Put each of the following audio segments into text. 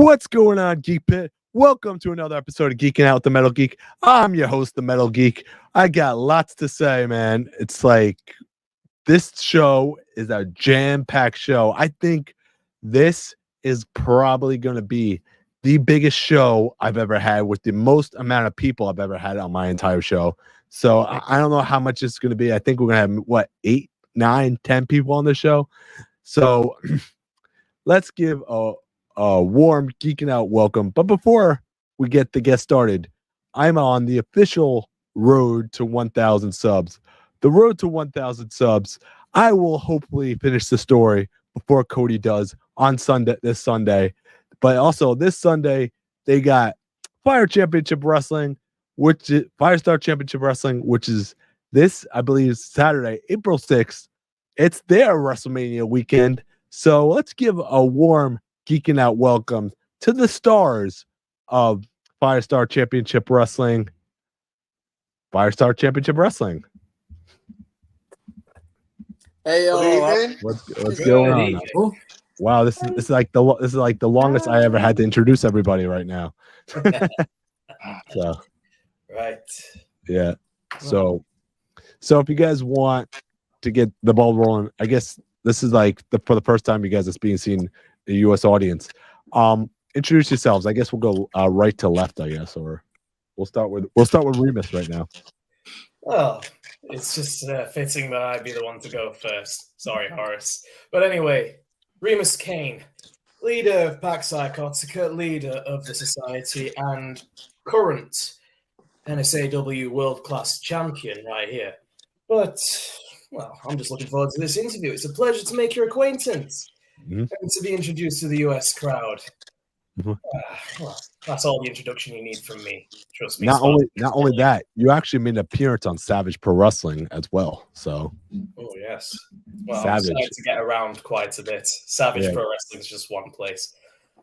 What's going on, Geek Pit? Welcome to another episode of Geeking Out with the Metal Geek. I'm your host, the Metal Geek. I got lots to say, man. It's like this show is a jam-packed show. I think this is probably going to be the biggest show I've ever had with the most amount of people I've ever had on my entire show. So I don't know how much it's going to be. I think we're going to have, 8, 9, 10 people on the show. So let's give a warm Geeking Out welcome. But before we get started, I'm on the official road to 1,000 subs. The road to 1,000 subs. I will hopefully finish the story before Cody does on this Sunday. But also this Sunday, they got Firestar Championship Wrestling, which is this, I believe, Saturday, April 6th. It's their WrestleMania weekend. So let's give a warm Geeking Out welcome to the stars of Firestar Championship Wrestling. Firestar Championship Wrestling. Hey, what's going on? Wow, this is like the longest I ever had to introduce everybody right now. So, right. Yeah. So if you guys want to get the ball rolling, I guess this is like for the first time you guys it's being seen the U.S. audience. Introduce yourselves. I guess we'll go right to left. I guess, or we'll start with Remus right now. Well, it's just fitting that I be the one to go first. Sorry, Horace. But anyway, Remus Kane, leader of Pax Psychotica, leader of the Society, and current NSAW World Class Champion right here. But, well, I'm just looking forward to this interview. It's a pleasure to make your acquaintance and to be introduced to the US crowd. Well, that's all the introduction you need from me. Trust me. Not only that, you actually made an appearance on Savage Pro Wrestling as well. So, oh yes, well, Savage. I'm starting to get around quite a bit. Savage Pro Wrestling is just one place,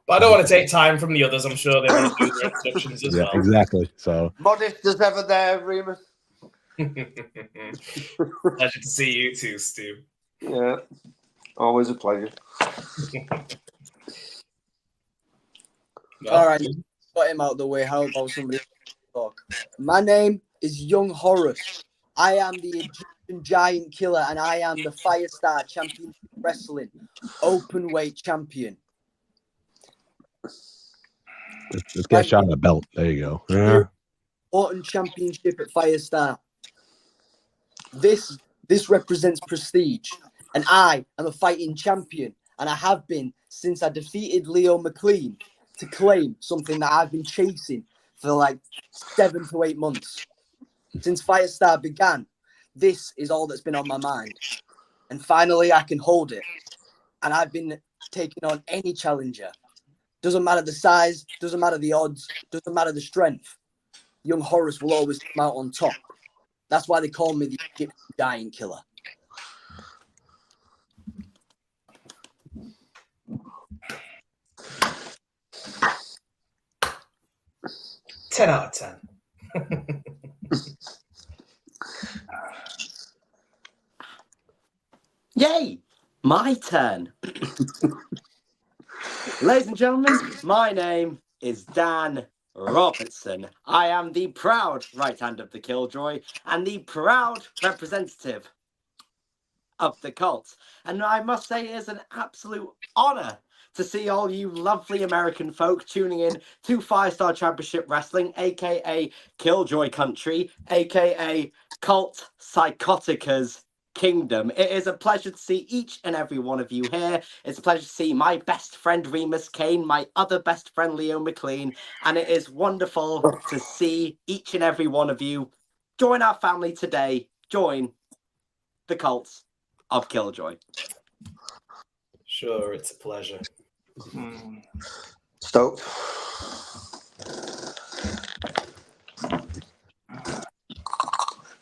but I don't want to take time from the others. I'm sure they want to do their introductions as well. Exactly. So modest as ever, there, Remus. Pleasure to see you too, Stu. Yeah, always a pleasure. No. All right, got him out of the way. How about somebody talk? My name is Young Horace. I am the Egyptian Giant Killer, and I am the Firestar Championship Wrestling Openweight Champion. Let's get a shot at the belt. There you go. Yeah. Important championship at Firestar. This represents prestige, and I am a fighting champion, and I have been since I defeated Leo McLean to claim something that I've been chasing for like 7 to 8 months. Since Firestar began, this is all that's been on my mind. And finally, I can hold it. And I've been taking on any challenger. Doesn't matter the size, doesn't matter the odds, doesn't matter the strength. Young Horace will always come out on top. That's why they call me the Egyptian Giant Killer. 10 out of 10. Yay! My turn. Ladies and gentlemen, my name is Dan Robertson. I am the proud right hand of the Killjoy and the proud representative of the cult. And I must say it is an absolute honor to see all you lovely American folk tuning in to Firestar Championship Wrestling, aka Killjoy Country, aka Cult Psychotica's Kingdom. It is a pleasure to see each and every one of you here. It's a pleasure to see my best friend Remus Kane, my other best friend Leo McLean, and it is wonderful to see each and every one of you join our family today. Join the cults of Killjoy. Sure, it's a pleasure. Stoked.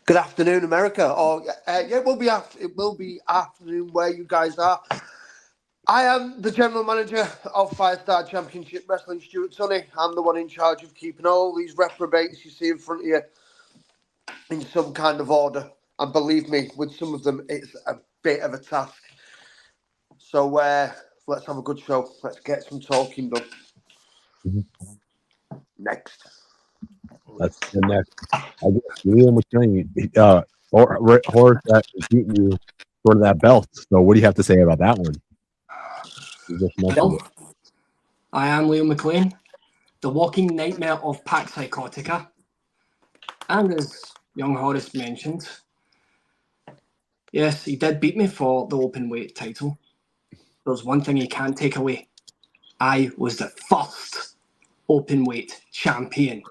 Good afternoon, America. Or it will be afternoon where you guys are. I am the general manager of Firestar Championship Wrestling, Stuart Tunney. I'm the one in charge of keeping all these reprobates you see in front of you in some kind of order. And believe me, with some of them, it's a bit of a task. So let's have a good show. Let's get some talking done. Next. That's the next. I guess Leo McLean, Horace is beating you for that belt. So what do you have to say about that one? You just mentioned it. Well, I am Leo McLean, the walking nightmare of Pax Psychotica. And as young Horace mentioned, yes, he did beat me for the open weight title. There's one thing you can't take away. I was the first open weight champion.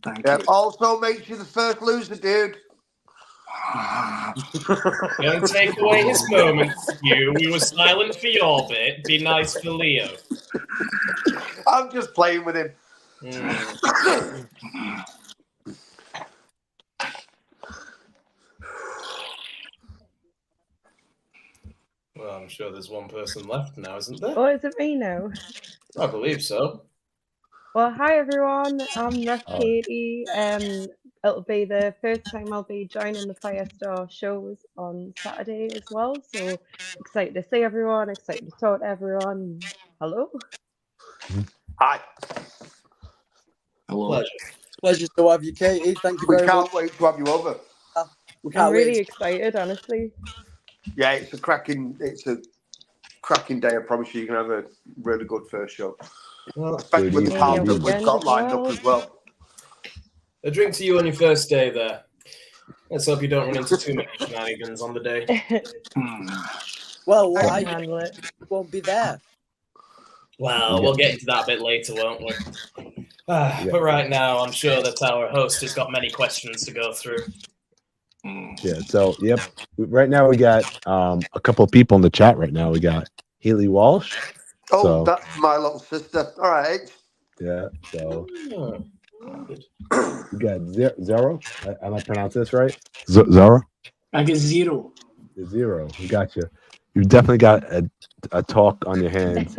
Thank you. Also makes you the first loser, dude. Don't take away his moment, you. We were silent for your bit. Be nice for Leo. I'm just playing with him. Well, I'm sure there's one person left now, isn't there? Oh, is it me now? I believe so. Well, hi everyone. I'm Ref Katie. It'll be the first time I'll be joining the Firestar shows on Saturday as well. So excited to see everyone. Excited to talk to everyone. Hello. Hi. Hello. Pleasure. Pleasure to have you, Katie. Thank you We very much. can't wait to have you over. We I'm can't really wait. excited, honestly. Yeah, it's a cracking day. I promise you can have a really good first show. Well, Especially with the Maybe panel a that we've weekend got as lined up well. as well. a drink to you on your first day there. Let's hope you don't run into too many shenanigans on the day. Well, I I can handle it. won't be there. Well, we'll get into that a bit later, won't we? But right now, I'm sure that our host has got many questions to go through. Yeah. So, yep. Right now we got a couple of people in the chat. Right now we got Haley Walsh. Oh, So- that's my little sister. All right. Yeah. So Oh, good. we got Zero. Am I pronouncing this right? Zara. I get 0. Zero. We got you. You've definitely got a talk on your hands.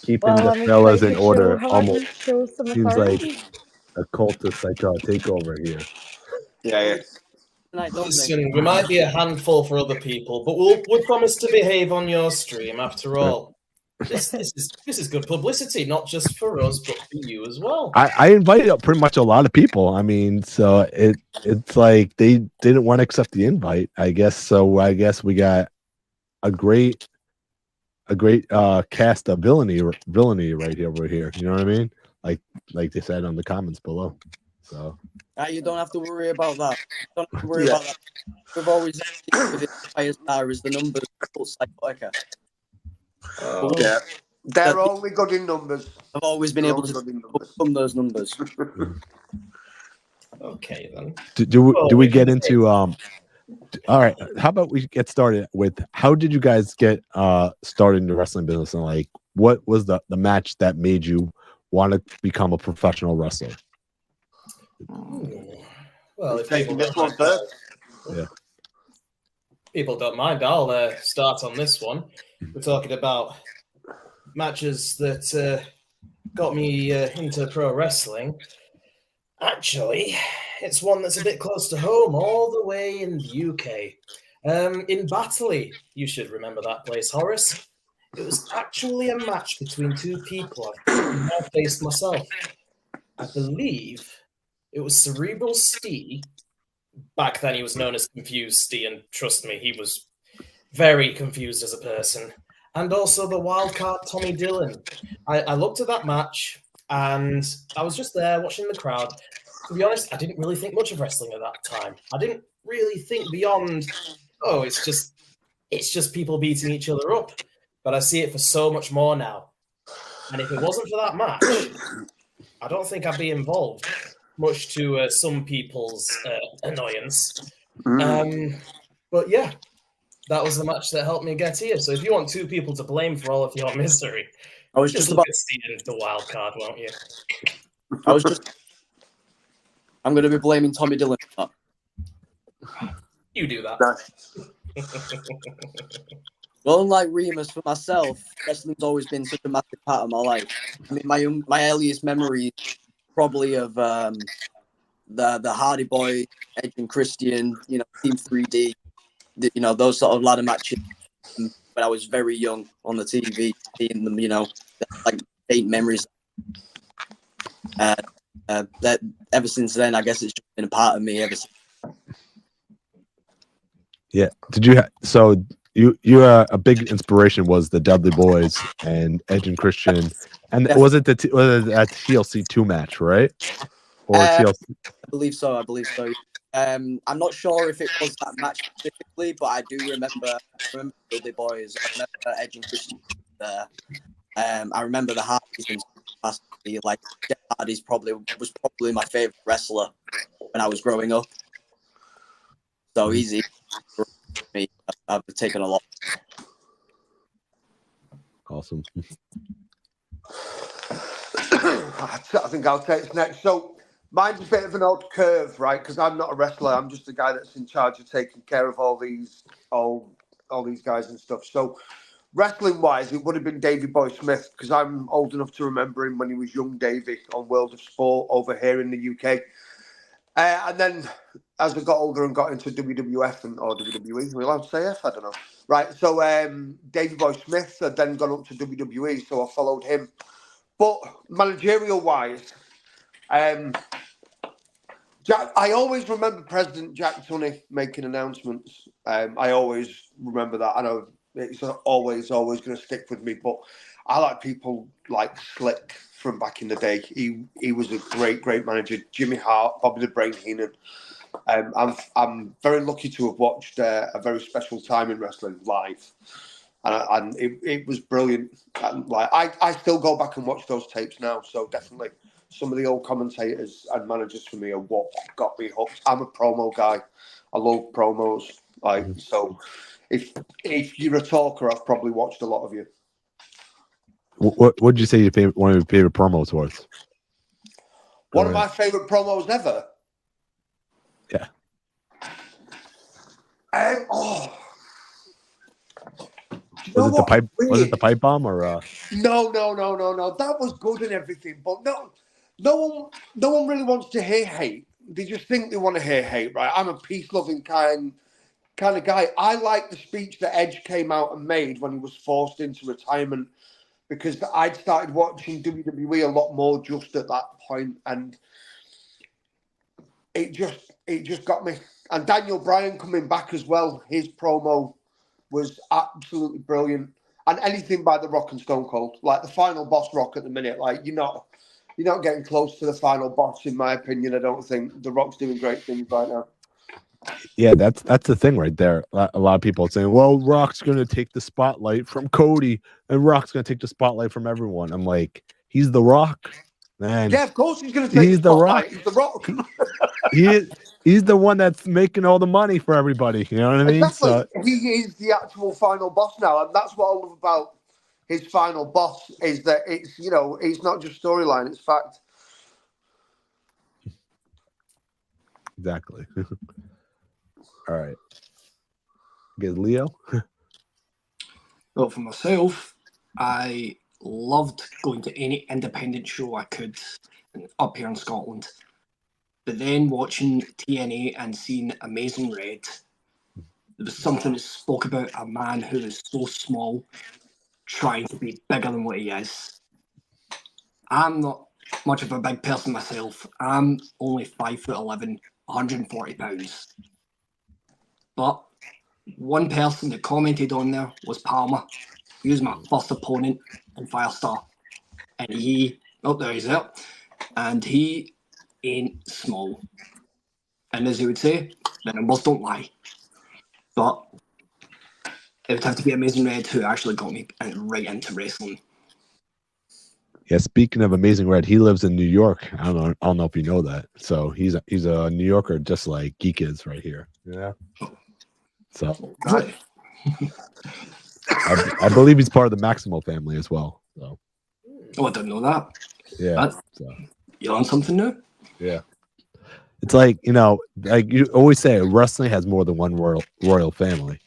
Keeping Well, the I'm fellas excited in to order. show Almost show some seems like authority. a cultist takeover here. Yeah. Tonight, don't they? Listen, we might be a handful for other people, but we promise to behave on your stream. After all, this is good publicity, not just for us, but for you as well. I invited up pretty much a lot of people. I mean, so it's like they didn't want to accept the invite, I guess. So I guess we got a great cast of villainy right here over here. You know what I mean? Like they said on the comments below. So You don't have to worry about that. Don't have to worry about that. We've always with Firestar is the numbers. Psychotica. Yeah. They're only good in numbers. I've always been They're able only to good in numbers. overcome those numbers. Okay then. do we get into all right, how about we get started with how did you guys get started in the wrestling business, and like what was the match that made you want to become a professional wrestler? Well, if Taking people this don't one mind, first. people don't mind, I'll start on this one. We're talking about matches that got me into pro wrestling. Actually, it's one that's a bit close to home, all the way in the UK. In Batley, you should remember that place, Horace. It was actually a match between two people I've now faced myself. I believe it was Cerebral Steve. Back then, he was known as Confused Steve, and trust me, he was very confused as a person. And also the wildcard Tommy Dillon. I looked at that match, and I was just there watching the crowd. To be honest, I didn't really think much of wrestling at that time. I didn't really think beyond, it's just people beating each other up. But I see it for so much more now. And if it wasn't for that match, I don't think I'd be involved, much to some people's annoyance. But yeah, that was the match that helped me get here. So if you want two people to blame for all of your misery, I was just look about. at Steven, the wild card, won't you? I'm going to be blaming Tommy Dillon for that. You do that. Well, unlike Remus, for myself, wrestling's always been such a massive part of my life. I mean, my earliest memory probably of the Hardy Boy, Edge and Christian, Team 3D, those sort of ladder matches. when I was very young on the TV, seeing them, like faint memories. That ever since then, I guess it's just been a part of me ever since. Yeah. Did you? So you a big inspiration was the Dudley Boys and Edge and Christian, and was it that TLC 2 match, right? Or TLC? I believe so. I'm not sure if it was that match specifically, but I do remember Dudley Boys. I remember Edge and Christian there. I remember the Hardys and like Jeff Hardy's was probably my favorite wrestler when I was growing up. So easy for me. I've taken a lot. Awesome. I think I'll take this next. So mine's a bit of an odd curve, right? Because I'm not a wrestler. I'm just the guy that's in charge of taking care of all these guys and stuff. So wrestling-wise, it would have been Davey Boy Smith because I'm old enough to remember him when he was young Davey on World of Sport over here in the UK. And then as I got older and got into WWF or WWE, are we allowed to say F? I don't know. Right, so Davey Boy Smith had then gone up to WWE, so I followed him. But managerial-wise, I always remember President Jack Tunney making announcements. I always remember that. I know it's always going to stick with me, but I like people like Slick from back in the day. He was a great manager. Jimmy Hart, Bobby the Brain Heenan. I'm very lucky to have watched a very special time in wrestling live, and it was brilliant. And like I still go back and watch those tapes now. So definitely some of the old commentators and managers for me are what got me hooked. I'm a promo guy. I love promos. So if you're a talker, I've probably watched a lot of you. What would you say one of your favorite promos was? One of my favorite promos ever. Yeah. Was it the pipe bomb or? No. That was good and everything, but no one really wants to hear hate. They just think they want to hear hate, right? I'm a peace-loving kind of guy. I like the speech that Edge came out and made when he was forced into retirement, because I'd started watching WWE a lot more just at that point, and it just got me. And Daniel Bryan coming back as well, his promo was absolutely brilliant. And anything by The Rock and Stone Cold, like the final boss Rock at the minute, like you're not getting close to the final boss, in my opinion. I don't think. The Rock's doing great things right now. Yeah, that's the thing right there. A lot of people are saying, well, Rock's going to take the spotlight from Cody and Rock's going to take the spotlight from everyone. I'm like, he's The Rock, man. Yeah, of course he's going to take the spotlight. He's The Rock. He's the one that's making all the money for everybody. You know what I mean? Exactly. So, he is the actual final boss now. And that's what I love about his final boss, is that it's, it's not just storyline, it's fact. Exactly. All right. Get Leo. Well, for myself, I loved going to any independent show I could up here in Scotland. But then watching TNA and seeing Amazing Red, there was something that spoke about a man who is so small, trying to be bigger than what he is. I'm not much of a big person myself. I'm only 5'11", 140 pounds. But one person that commented on there was Palmer. He was my first opponent in Firestar. And there he's there. And he ain't small. And as he would say, the numbers don't lie. But it would have to be Amazing Red who actually got me right into wrestling. Yeah, speaking of Amazing Red, he lives in New York. I don't know if you know that. So he's a New Yorker, just like Geek is right here. Yeah. So Right. I believe he's part of the Maximo family as well. So. Oh, I didn't know that. Yeah. You learn something new? Yeah. It's like, like you always say, wrestling has more than one royal family.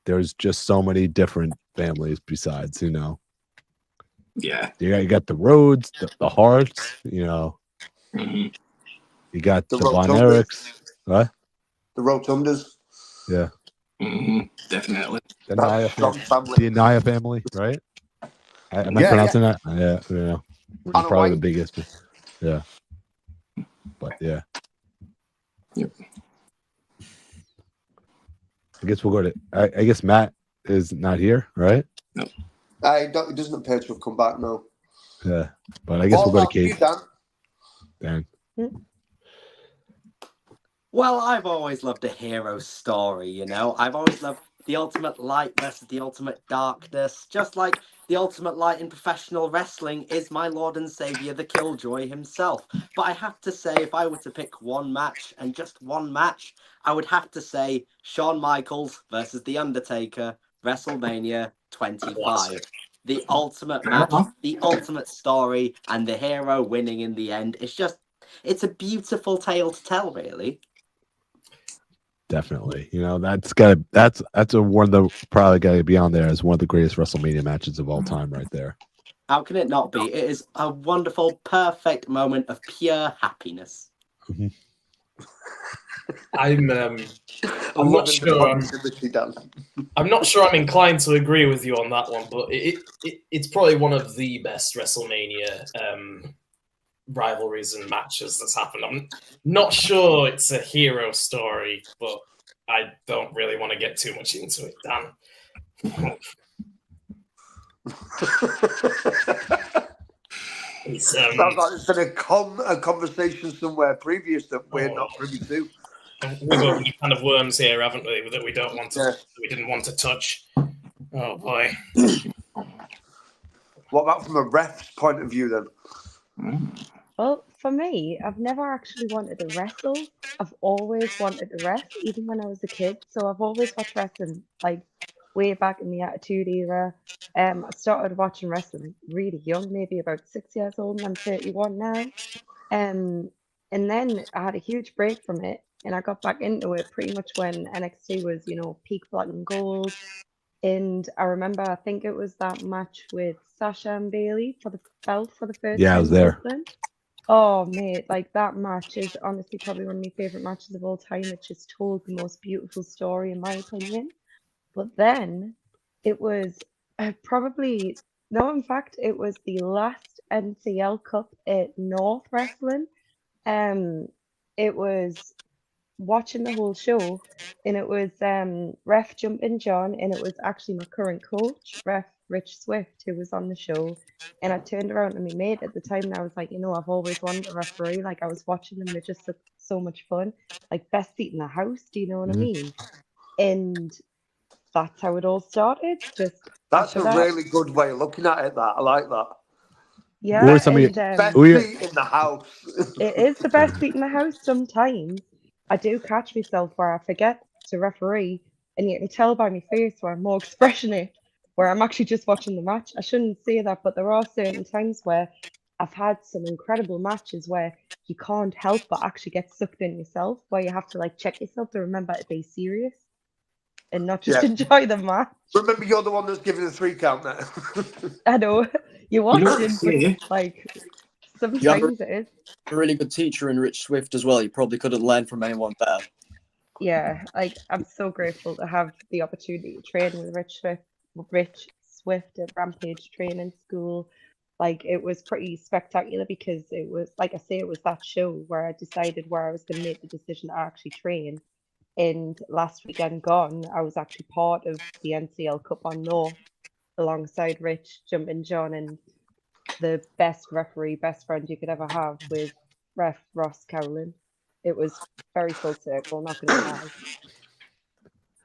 There's just so many different families besides, Yeah. You got the Rhodes, the Harts, Mm-hmm. You got The the Von Rotundas. Erichs. What? The Rotundas. Yeah. Definitely. The That's Naya a strong family. family. The Naya family, right? Am I Yeah, pronouncing that? Yeah. Which is Anna probably the White. biggest. Yeah. But yeah. Yep. I guess we'll go to. I guess Matt is not here, right? It doesn't appear to have come back now. Yeah. But I guess All we'll go to that, you, Kate. Dan. Dan. Well, I've always loved a hero story, you know. I've always loved the ultimate light versus the ultimate darkness. Just like the ultimate light in professional wrestling is my Lord and Savior, the Killjoy himself. But I have to say, if I were to pick one match, and just one match, I would have to say Shawn Michaels versus The Undertaker, WrestleMania 25. The ultimate match, the ultimate story, and the hero winning in the end. It's a beautiful tale to tell, really. Definitely. That's one of the probably got to be on there as one of the greatest WrestleMania matches of all time, right there. How can it not be? It is a wonderful, perfect moment of pure happiness. Mm-hmm. I'm not sure. I'm not sure I'm inclined to agree with you on that one, but it's probably one of the best WrestleMania rivalries and matches that's happened. I'm not sure it's a hero story, but I don't really want to get too much into it, Dan. Sounds like it's been a conversation somewhere previous that we're not privy to. We've opened a can of worms here, haven't we? That we don't want to. Yeah. We didn't want to touch. Oh boy. What about from a ref's point of view then? Well, for me, I've never actually wanted to wrestle. I've always wanted to ref, even when I was a kid. So I've always watched wrestling, like way back in the Attitude Era. I started watching wrestling really young, maybe about 6 years old, and I'm 31 now. And then I had a huge break from it, and I got back into it pretty much when NXT was, peak black and gold. And I remember, I think it was that match with Sasha and Bailey for the belt for the first Yeah, I time was in there. Brooklyn. Oh, mate, like that match is honestly probably one of my favorite matches of all time. It just told the most beautiful story, in my opinion. But then it was probably, no, in fact, it was the last NCL Cup at North Wrestling. It was watching the whole show, and it was ref Jumpin' John, and it was actually my current coach, ref Rich Swift, who was on the show. And I turned around to my mate at the time, and I was like, I've always wanted a referee. Like, I was watching them, they just looked so much fun. Like, best seat in the house, do you know what I mean? And that's how it all started. Just That's after a that, really good way of looking at it. That I like that. yeah. Who are some of And Best seat in the house. it is the best seat in the house. Sometimes I do catch myself where I forget to referee, and you can tell by my face where I'm more expressionate, where I'm actually just watching the match. I shouldn't say that, but there are certain times where I've had some incredible matches where you can't help but actually get sucked in yourself, where you have to like check yourself to remember to be serious and not just Yeah. enjoy the match. Remember, you're the one that's giving the 3 count now. I know you're You know what watching, they say? but like You have sometimes it is. a really good teacher in Rich Swift as well. You probably couldn't learn from anyone better. Yeah, like I'm so grateful to have the opportunity to train with Rich Swift at Rampage Training School. Like it was pretty spectacular because it was, like I say, it was that show where I decided where I was going to make the decision to actually train. And last weekend gone, I was actually part of the NCL Cup on North alongside Rich, Jumpin' John, and the best referee, best friend you could ever have with ref Ross Cowlin. It was very full circle, not gonna lie.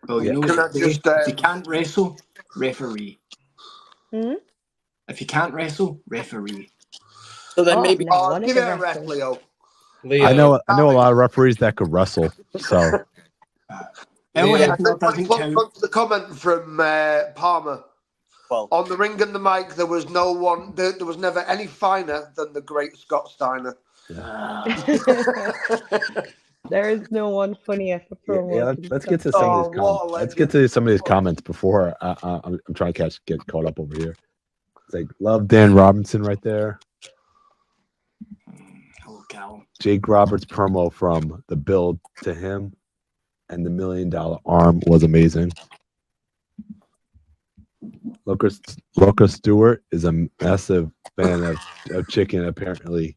Well, you know Can I what they say? just, If you can't wrestle, referee. Hmm? If you can't wrestle, referee. So then Oh, I've maybe never Oh, wanted give to it a ref, wrestle. Leo. Leo. I know a lot of referees that could wrestle. So Elliot, I no, think doesn't look count. to the comment from Palmer. well, On the ring and the mic, there was no one. There was never any finer than the great Scott Steiner. There is no one funnier for promo. let's get to some of these what a comments. Let's legend. get to some of these comments before I'm trying to get caught up over here. It's like love Dan Robinson right there. Hello, Cal. Jake Roberts promo from the build to him. and the $1 million arm was amazing. Loca Stewart is a massive fan of chicken. Apparently,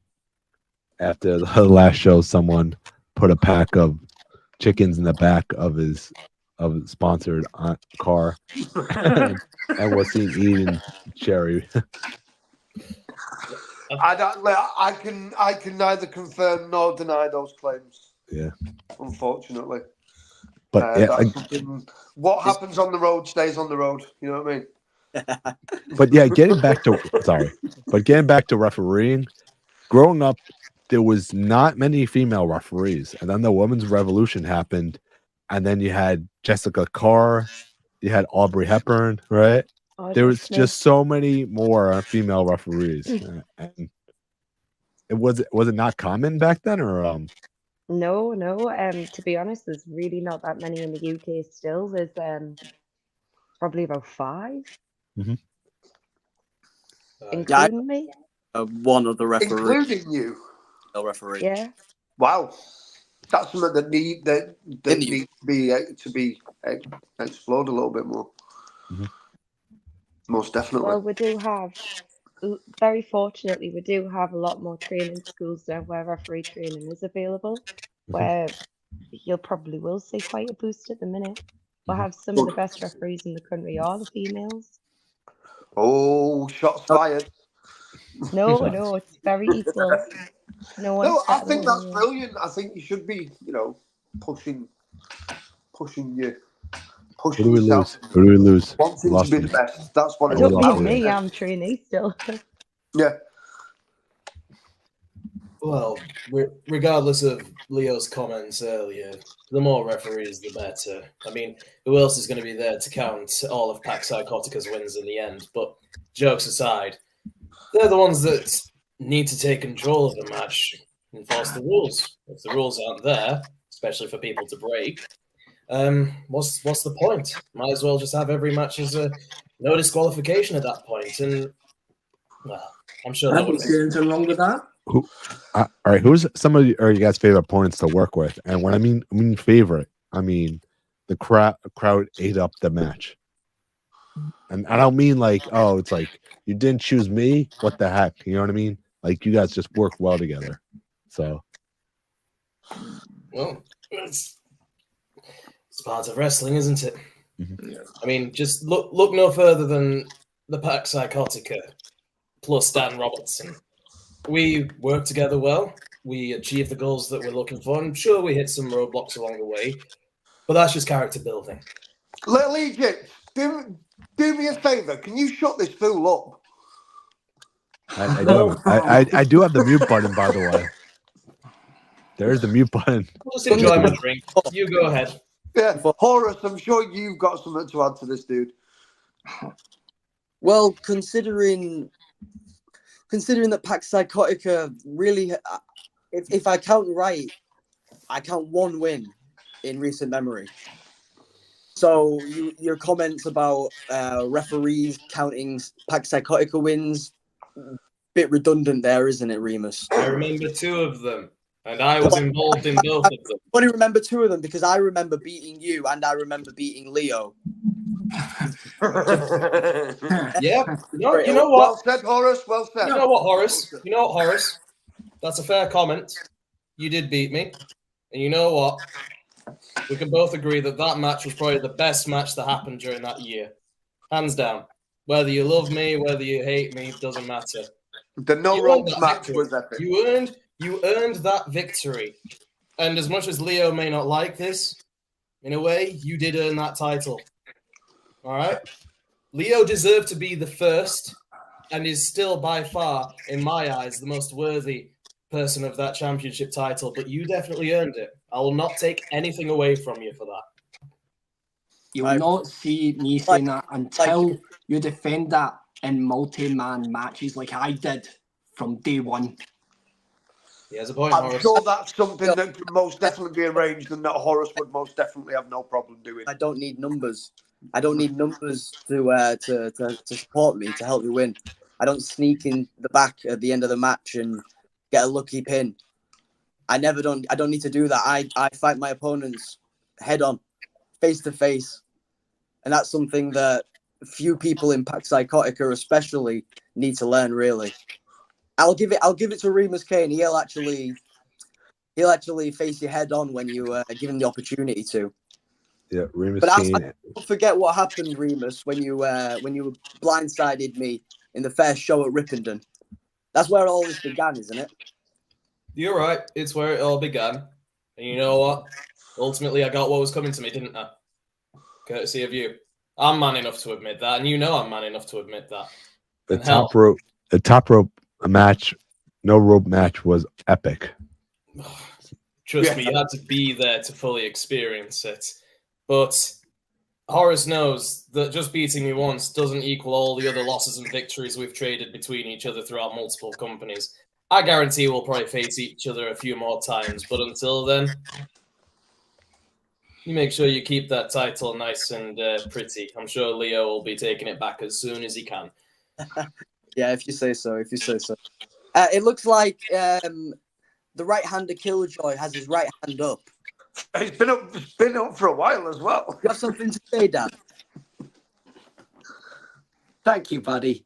after the last show, someone put a pack of chickens in the back of his sponsored car and was seen eating cherry. I can neither confirm nor deny those claims. Yeah, unfortunately. but that's something. What happens on the road stays on the road. You know what I mean? But yeah, getting back to refereeing. Growing up, there was not many female referees, and then the women's revolution happened, and then you had Jessica Carr, you had Aubrey Hepburn, right? There was just so many more female referees, and it was it not common back then, or No. To be honest, there's really not that many in the UK still. There's probably about 5, including me. One of the referees, including you, no referee. Yeah. Wow, that's something that needs to be explored a little bit more. Most definitely. Well, we do have, very fortunately, we do have a lot more training schools now where referee training is available, where you'll probably will see quite a boost at the minute. We'll have some of the best referees in the country are the females. Oh, shots fired. No, it's very equal. No, I think that's brilliant. I think you should be, pushing yourself. Who do we lose? Wanting to be the best. That's what Don't mean me. I'm trainee still. Yeah. Well, regardless of Leo's comments earlier, the more referees, the better. I mean, who else is going to be there to count all of Pax Psychotica's wins in the end? But jokes aside, they're the ones that need to take control of the match, enforce the rules. If the rules aren't there, especially for people to break, what's the point? Might as well just have every match as a no disqualification at that point. And well, I'm sure I don't see anything wrong with that. All right, who's some of you guys' favorite opponents to work with? And when I mean favorite, I mean the crowd ate up the match. And I don't mean like, oh, it's like you didn't choose me. What the heck? You know what I mean? Like you guys just work well together. So, well, it's part of wrestling, isn't it? Mm-hmm. Yeah. I mean, just look no further than the Pax Psychotica plus Dan Robertson. We work together well. We achieve the goals that we're looking for. I'm sure we hit some roadblocks along the way, but that's just character building. Legion, do me a favor. Can you shut this fool up? I do have the mute button, by the way. There's the mute button. I'll just enjoy my drink. You go ahead. Yeah, Horace, I'm sure you've got something to add to this, dude. Well, considering that Pax Psychotica really, if I count right, I count 1 win in recent memory. So your comments about referees counting Pax Psychotica wins, bit redundant there, isn't it, Remus? I remember 2 of them, and I was involved in both of them. I only remember 2 of them because I remember beating you and I remember beating Leo. Yeah. You know what? Well said, Horace. Well said. You know what, Horace? That's a fair comment. You did beat me. And you know what? We can both agree that match was probably the best match that happened during that year. Hands down. Whether you love me, whether you hate me, doesn't matter. The no ropes match was epic. You earned that victory. And as much as Leo may not like this, in a way, you did earn that title. All right? Leo deserved to be the first and is still by far, in my eyes, the most worthy person of that championship title, but you definitely earned it. I will not take anything away from you for that. You will not see me saying that until you defend that in multi-man matches like I did from day one. He has a point, I'm Horace. sure that's something that could most definitely be arranged and that Horace would most definitely have no problem doing. I don't need numbers. I don't need numbers to support me, to help me win. I don't sneak in the back at the end of the match and get a lucky pin. I don't need to do that. I fight my opponents head on, face to face, and that's something that few people in Pax Psychotica especially need to learn. Really, I'll give it to Remus Kane. He'll actually face you head on when you give him the opportunity to. Yeah, Remus But Kane. I'll forget what happened, Remus, when you blindsided me in the first show at Ripenden. That's where all this began, isn't it? You're right. It's where it all began. And you know what? Ultimately, I got what was coming to me, didn't I? Courtesy of you. I'm man enough to admit that, and you know I'm man enough to admit that. The And hell, top rope match, no rope match was epic. trust me, you had to be there to fully experience it. But Horace knows that just beating me once doesn't equal all the other losses and victories we've traded between each other throughout multiple companies. I guarantee we'll probably face each other a few more times, but until then, you make sure you keep that title nice and pretty. I'm sure Leo will be taking it back as soon as he can. Yeah, if you say so. It looks like the right-hander Killjoy has his right hand up. It's been up for a while as well. You have something to say, Dan? Thank you, buddy.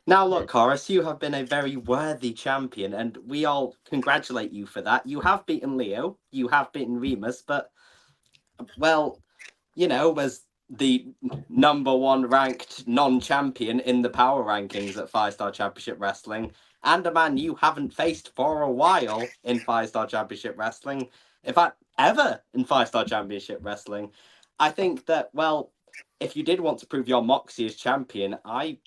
Now, look, Horace, you have been a very worthy champion, and we all congratulate you for that. You have beaten Leo, you have beaten Remus, but, well, you know, as the #1 ranked non-champion in the power rankings at Firestar Championship Wrestling, and a man you haven't faced for a while in Firestar Championship Wrestling, in fact, ever in Firestar Championship Wrestling, I think that, well, if you did want to prove your moxie as champion, I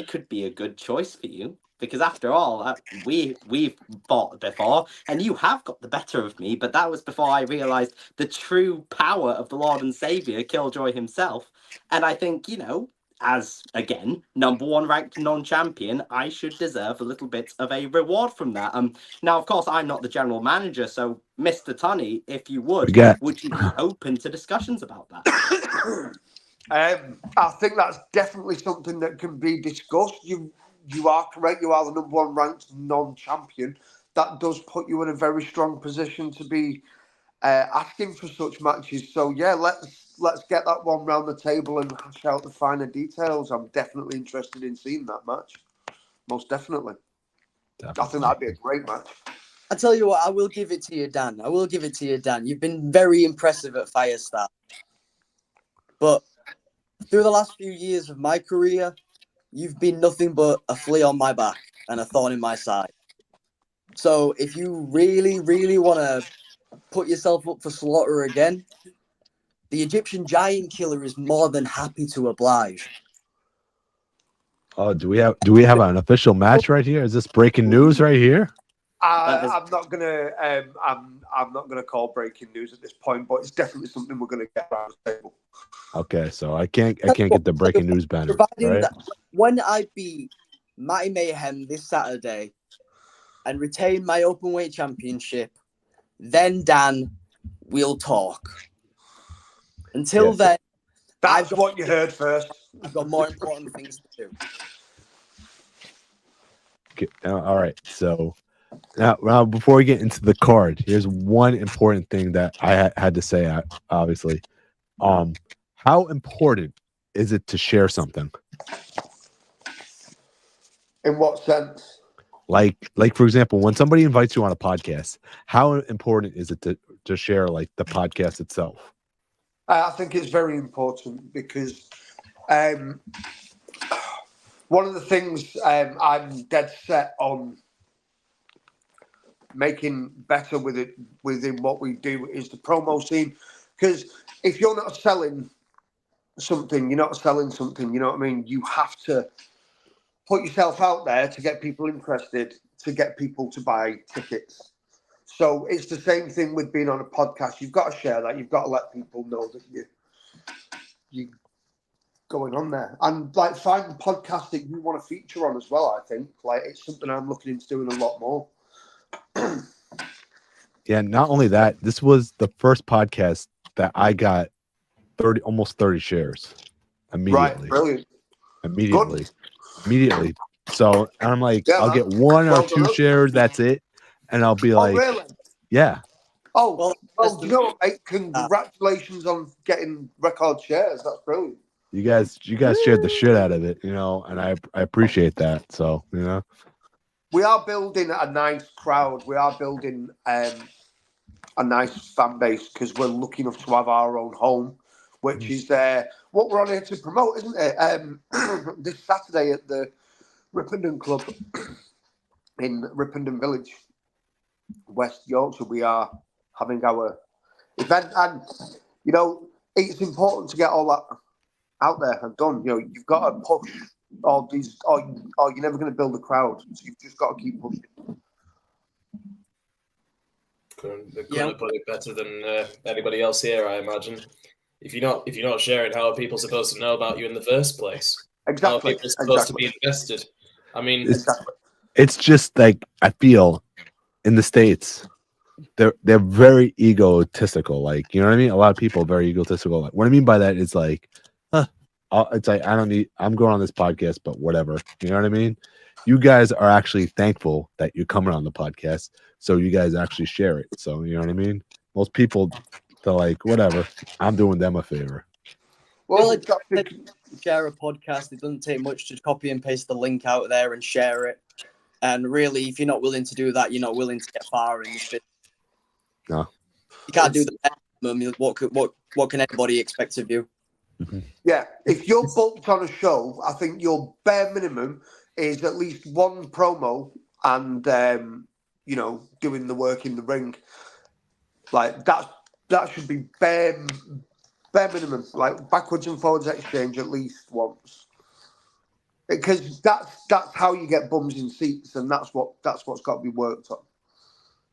could be a good choice for you. Because after all, we've fought before, and you have got the better of me, but that was before I realised the true power of the Lord and Saviour, Killjoy himself. And I think, you know, as, again, #1 ranked non-champion, I should deserve a little bit of a reward from that. Now, of course, I'm not the general manager, so Mr. Tunney, if you would you be open to discussions about that? I think that's definitely something that can be discussed. You are correct. You are the #1 ranked non-champion. That does put you in a very strong position to be asking for such matches. So yeah, let's get that one round the table and hash out the finer details. I'm definitely interested in seeing that match. Most definitely. I think that'd be a great match. I tell you what, I will give it to you, Dan. You've been very impressive at Firestar. But through the last few years of my career, you've been nothing but a flea on my back and a thorn in my side. So if you really, really want to put yourself up for slaughter again, the Egyptian giant killer is more than happy to oblige. Oh, do we have an official match right here? Is this breaking news right here? I'm not gonna call breaking news at this point, but it's definitely something we're gonna get around the table. Okay, so I can't get the breaking news banner. Providing Right? that when I beat Matty Mayhem this Saturday and retain my openweight championship, then Dan, we'll talk. Until then, that's what you heard first. I've got more important things to do. Okay, all right, so now before we get into the card, here's one important thing that I had to say. Obviously, how important is it to share something? In what sense? Like for example, when somebody invites you on a podcast, how important is it to share like the podcast itself? I think it's very important because one of the things I'm dead set on making better within what we do is the promo scene. Because if you're not selling something, you're not selling something. You know what I mean? You have to put yourself out there to get people interested, to get people to buy tickets. So it's the same thing with being on a podcast. You've got to share that. You've got to let people know that you going on there, and like find the podcast that you want to feature on as well. I think like it's something I'm looking into doing a lot more. Yeah, not only that, this was the first podcast that I got almost 30 shares immediately. Right, brilliant. Immediately. So I'm like, Yeah, I'll get one or two shares, that's it. And I'll be like, really? yeah. Oh, Well, do you know what, mate? Congratulations on getting record shares. That's brilliant. You guys shared the shit out of it, you know, and I appreciate that. So, you know. We are building a nice crowd. We are building a nice fan base because we're lucky enough to have our own home, which is what we're on here to promote, isn't it? This Saturday at the Ripponden Club in Ripponden Village, West Yorkshire, we are having our event, and you know it's important to get all that out there and done. You know, you've got to push all these, or you're never going to build a crowd. So you've just got to keep pushing. Couldn't have put it better than anybody else here, I imagine. If you're not sharing, how are people supposed to know about you in the first place? Exactly. How are people supposed to be invested? I mean, it's just like I feel in the States, they're very egotistical. Like, you know what I mean? A lot of people are very egotistical. Like, what I mean by that is like, it's like I'm going on this podcast, but whatever. You know what I mean? You guys are actually thankful that you're coming on the podcast, so you guys actually share it. So you know what I mean? Most people, they're like, whatever. I'm doing them a favor. Well, it's share a podcast. It doesn't take much to copy and paste the link out there and share it. And really, if you're not willing to do that, you're not willing to get far in this business. No, you can't do the minimum. What can anybody expect of you? Mm-hmm. Yeah, if you're booked on a show, I think your bare minimum is at least one promo and you know, doing the work in the ring. Like that should be bare minimum. Like backwards and forwards exchange at least once, because that's how you get bums in seats, and that's what's got to be worked on.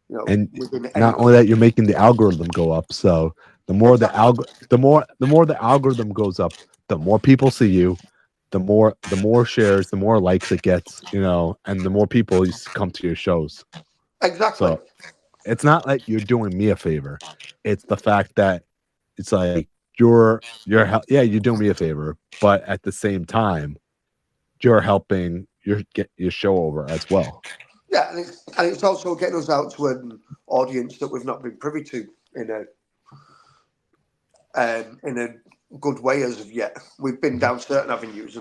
You know, and not only that, you're making the algorithm go up. So the more the algorithm goes up, the more people see you, the more shares, the more likes it gets, you know, and the more people come to your shows. Exactly. So it's not like you're doing me a favor. It's the fact that it's like you're doing me a favor, but at the same time, you're helping get your show over as well. Yeah, and it's also getting us out to an audience that we've not been privy to in a good way as of yet. We've been down certain avenues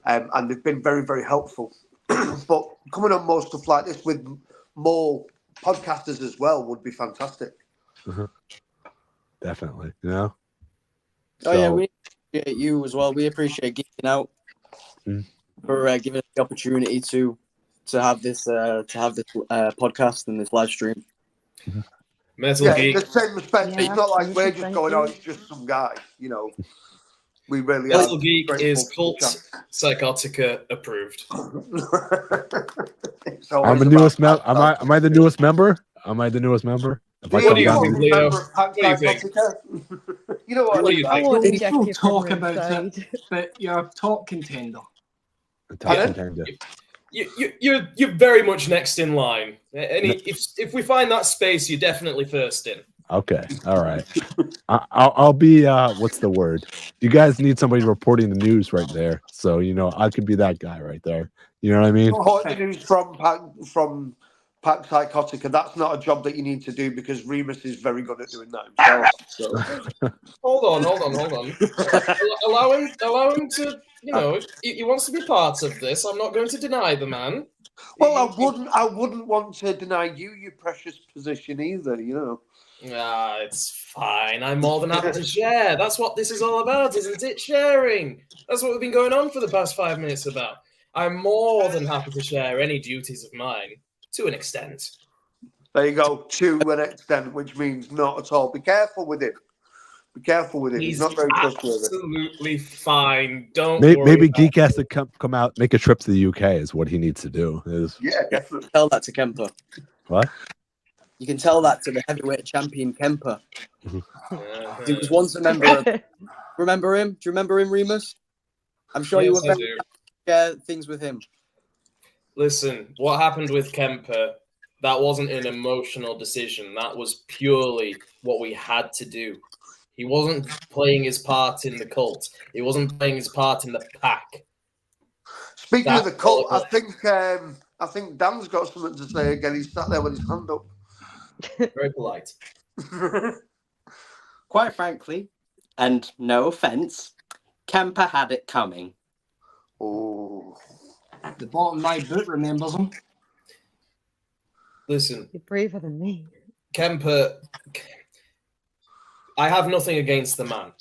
and they've been very, very helpful. But coming on more stuff like this with more podcasters as well would be fantastic. Mm-hmm. Definitely, you know. Oh yeah, we appreciate you as well. We appreciate Geeking Out for giving us the opportunity to have this podcast and this live stream. Metal Geek. In the same respect, Yeah, it's not like we're just thank going, you. oh, it's just some guy, you know. We really Metal are. Geek is Cult Psychotica approved. I'm the newest member. Am I the newest member? Am I the newest member? What do you think, Leo? What do you think? You know what? What do you I think? won't People inject you from talk the about inside. it, but you're a top contender. You're very much next in line. If we find that space, you're definitely first in. Okay, all right. I'll be. What's the word? You guys need somebody reporting the news right there, so you know I could be that guy right there. You know what I mean? The news from Pack Psychotica. That's not a job that you need to do because Remus is very good at doing that himself. So. Hold on. allow him to. You know, if he wants to be part of this, I'm not going to deny the man. Well, I wouldn't want to deny you your precious position either. You know. It's fine. I'm more than happy to share. That's what this is all about, isn't it? Sharing. That's what we've been going on for the past 5 minutes about. I'm more than happy to share any duties of mine, to an extent. There you go, to an extent, which means not at all. Be careful with him. Be careful with him. He's not very trustworthy. Absolutely fine. Don't worry. Maybe Geek has to come out, make a trip to the UK is what he needs to do. Yeah, definitely. Tell that to Kemper. What? You can tell that to the heavyweight champion Kemper. He was once a member of. Remember him? Do you remember him, Remus? I'm sure you were very happy to share things with him. Listen, what happened with Kemper, that wasn't an emotional decision. That was purely what we had to do. He wasn't playing his part in the cult. He wasn't playing his part in the pack. Speaking of the cult, I think Dan's got something to say again. He's sat there with his hand up. Very polite. Quite frankly, and no offense, Kemper had it coming. Oh. The bottom right boot remembers him. Listen, You're braver than me. Kemper, I have nothing against the man.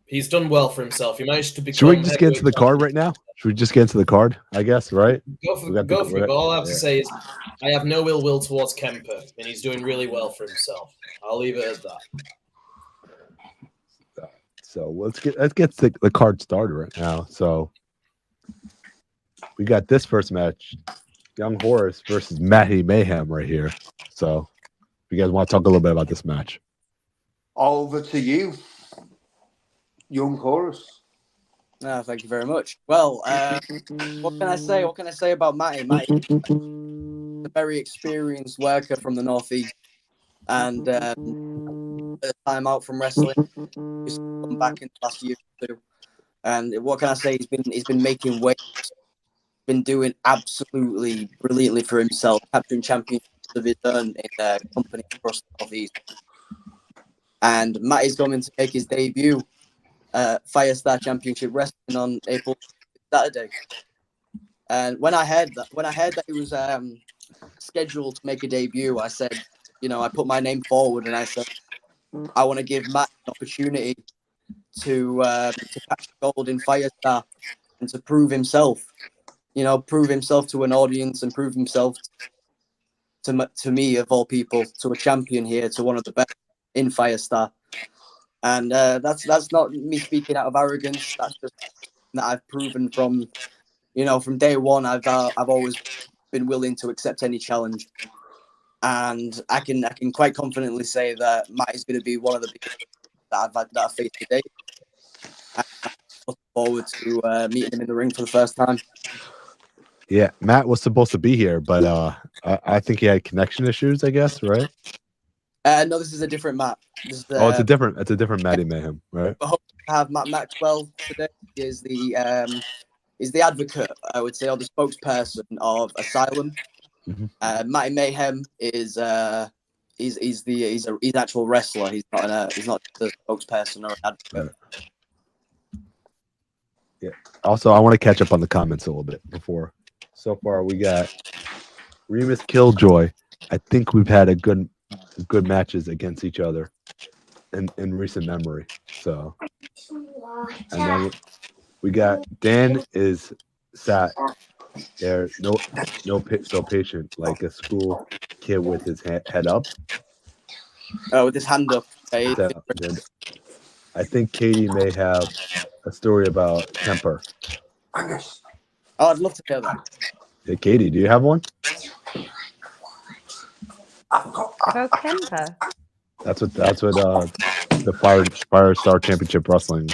He's done well for himself. He managed to become. Should we just get into the card right now? Should we just get into the card? I guess, right? Go for it. But all I have to say is, I have no ill will towards Kemper, and he's doing really well for himself. I'll leave it at that. So let's get the card started right now. So we got this first match, Young Horace versus Matty Mayhem right here. So if you guys want to talk a little bit about this match. Over to you, Young Horace. Thank you very much. Well, what can I say? What can I say about Matty? Matty is a very experienced worker from the Northeast, and time out from wrestling. He's come back in the last year or two, and what can I say? He's been making waves, been doing absolutely brilliantly for himself, capturing championships of his own in company across the Northeast. And Matty's going to make his debut Firestar Championship Wrestling on April Saturday. And when I heard that he was scheduled to make a debut, I said, I put my name forward and I said, I want to give Matt an opportunity to catch gold in Firestar and to prove himself. Prove himself to an audience and prove himself to me, of all people, to a champion here, to one of the best in Firestar. And that's not me speaking out of arrogance. That's just that I've proven from day one. I've always been willing to accept any challenge, and I can quite confidently say that Matt is going to be one of the biggest that I've faced today. I'm looking forward to meeting him in the ring for the first time. Yeah, Matt was supposed to be here, but I think he had connection issues, I guess, right? No, this is a different Matt. It's a different Matty Mayhem, right? I hope to have Matt Maxwell today. He is the advocate, I would say, or the spokesperson of Asylum. Mm-hmm. Matty Mayhem is he's an actual wrestler. He's not the spokesperson or an advocate. Yeah. Also, I want to catch up on the comments a little bit before. So far, we got Remus Killjoy. I think we've had a good matches against each other in recent memory. So, and then we got Dan is sat there, so patient, like a school kid with his head up. Oh, with his hand up. Okay. I think Katie may have a story about Kemper. Oh, I'd love to hear that. Hey, Katie, do you have one? About Kemper? That's what the Firestar Championship Wrestling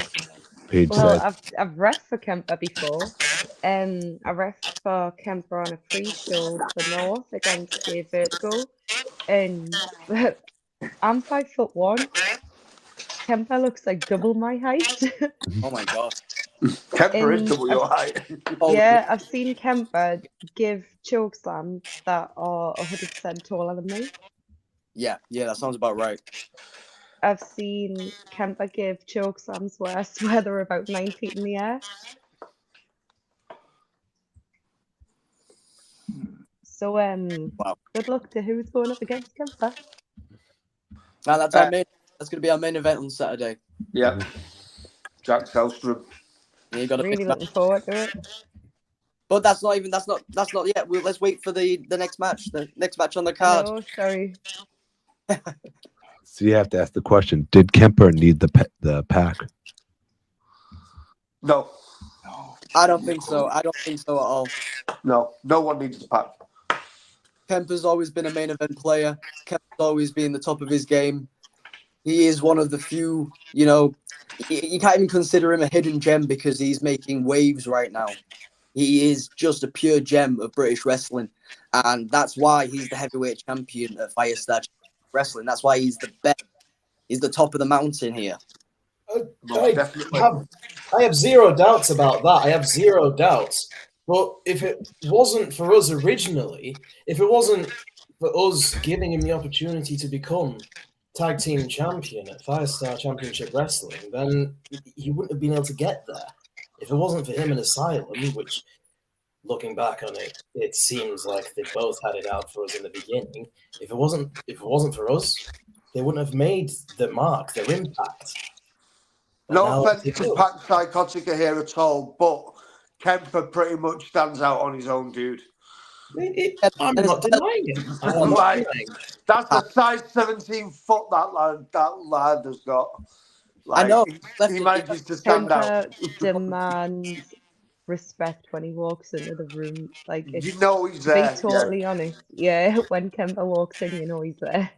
page said. I've wrestled for Kemper before. I wrestled for Kemper on a pre-show for North against Dave Vertigo, and I'm 5'1". Kemper looks like double my height. Oh my god. Kemper is double your height. Yeah, I've seen Kemper give choke slams that are 100% taller than me. Yeah, that sounds about right. I've seen Kemper give choke slams where I swear they're about 9 feet in the air. So, wow. Good luck to who's going up against Kemper. Now that's going to be our main event on Saturday. Yeah, Jack Selstrom. Yeah, you got really looking forward to it. But that's not yet. Let's wait for the next match. The next match on the card. Oh, sorry. So you have to ask the question: did Kemper need the pack? No. I don't think so. I don't think so at all. No one needs the pack. Kemper's always been a main event player. Kemper's always been the top of his game. He is one of the few, you can't even consider him a hidden gem because he's making waves right now. He is just a pure gem of British wrestling. And that's why he's the heavyweight champion at Firestar Wrestling. That's why he's the best. He's the top of the mountain here. I have zero doubts about that. I have zero doubts. But if it wasn't for us originally, if it wasn't for us giving him the opportunity to become tag team champion at Firestar Championship Wrestling, then he wouldn't have been able to get there. If it wasn't for him and Asylum, which, looking back on it, it seems like they both had it out for us in the beginning. If it wasn't for us, they wouldn't have made the mark, their impact. But No now offense they to do. Pat Psychotica here at all, but Kemper pretty much stands out on his own, dude. I'm not denying it. I'm not Like, denying. that's a size 17 foot that lad has got. Like, I know. he manages to stand out. Kemper demands respect when he walks into the room. Like, You it's, know he's to be there. totally honest, yeah, when Kemper walks in, you know he's there.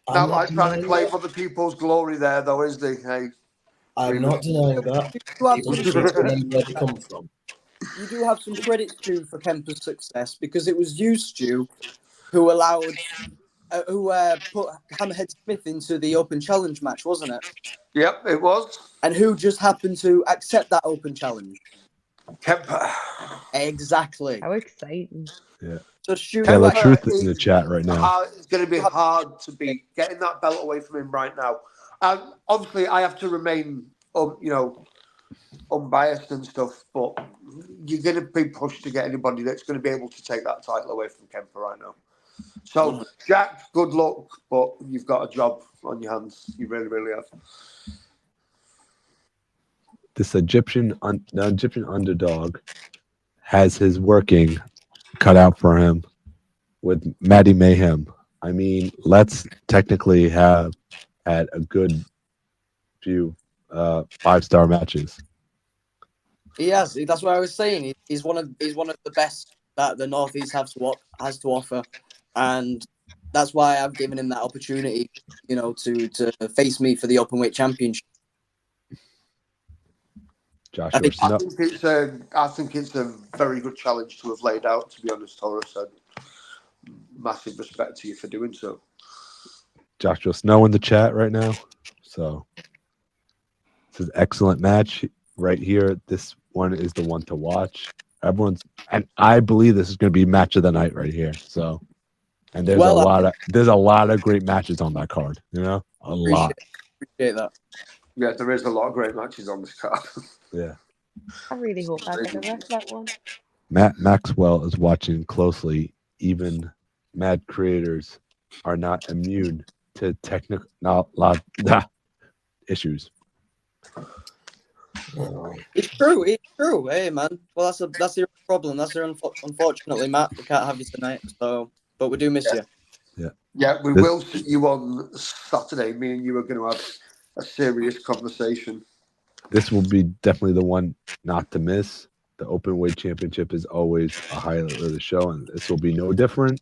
I'm Not not like trying to denying claim that. other people's glory there, though, is he? Hey, I'm not denying that. You have People some just need to remember where they come from. you do have some credit due for Kemper's success because it was you, Stu, who allowed, who put Hammerhead Smith into the open challenge match, wasn't it? Yep, it was. And who just happened to accept that open challenge? Kemper. Exactly. How exciting. Yeah. So Stu, Taylor Kemper Truth in the chat right now. It's going to be hard to beat. Getting that belt away from him right now. Obviously, I have to remain, unbiased and stuff, but you're going to be pushed to get anybody that's going to be able to take that title away from Kemper right now. So, Jack, good luck, but you've got a job on your hands. You really, really have. This Egyptian underdog has his working cut out for him with Maddie Mayhem. I mean, let's technically have had a good few 5-star matches. he has. That's what I was saying. He's one of the best that the Northeast has to offer, and that's why I've given him that opportunity. To face me for the openweight championship. Josh, I think I think it's a very good challenge to have laid out, to be honest, Horace. And massive respect to you for doing so. Joshua Snow in the chat right now. So this is an excellent match right here. This one is the one to watch. And I believe this is going to be match of the night right here. So, and there's a lot of great matches on that card. A lot. Appreciate that. Yeah, there is a lot of great matches on this card. Yeah. I really hope I get a ref that one. Matt Maxwell is watching closely. Even mad creators are not immune to technical issues. It's true. Hey, man. Well, that's your problem. That's your unfortunately, Matt. We can't have you tonight. So, but we do miss you. Yeah, we will see you on Saturday. Me and you are going to have a serious conversation. This will be definitely the one not to miss. The Openweight Championship is always a highlight of the show, and this will be no different.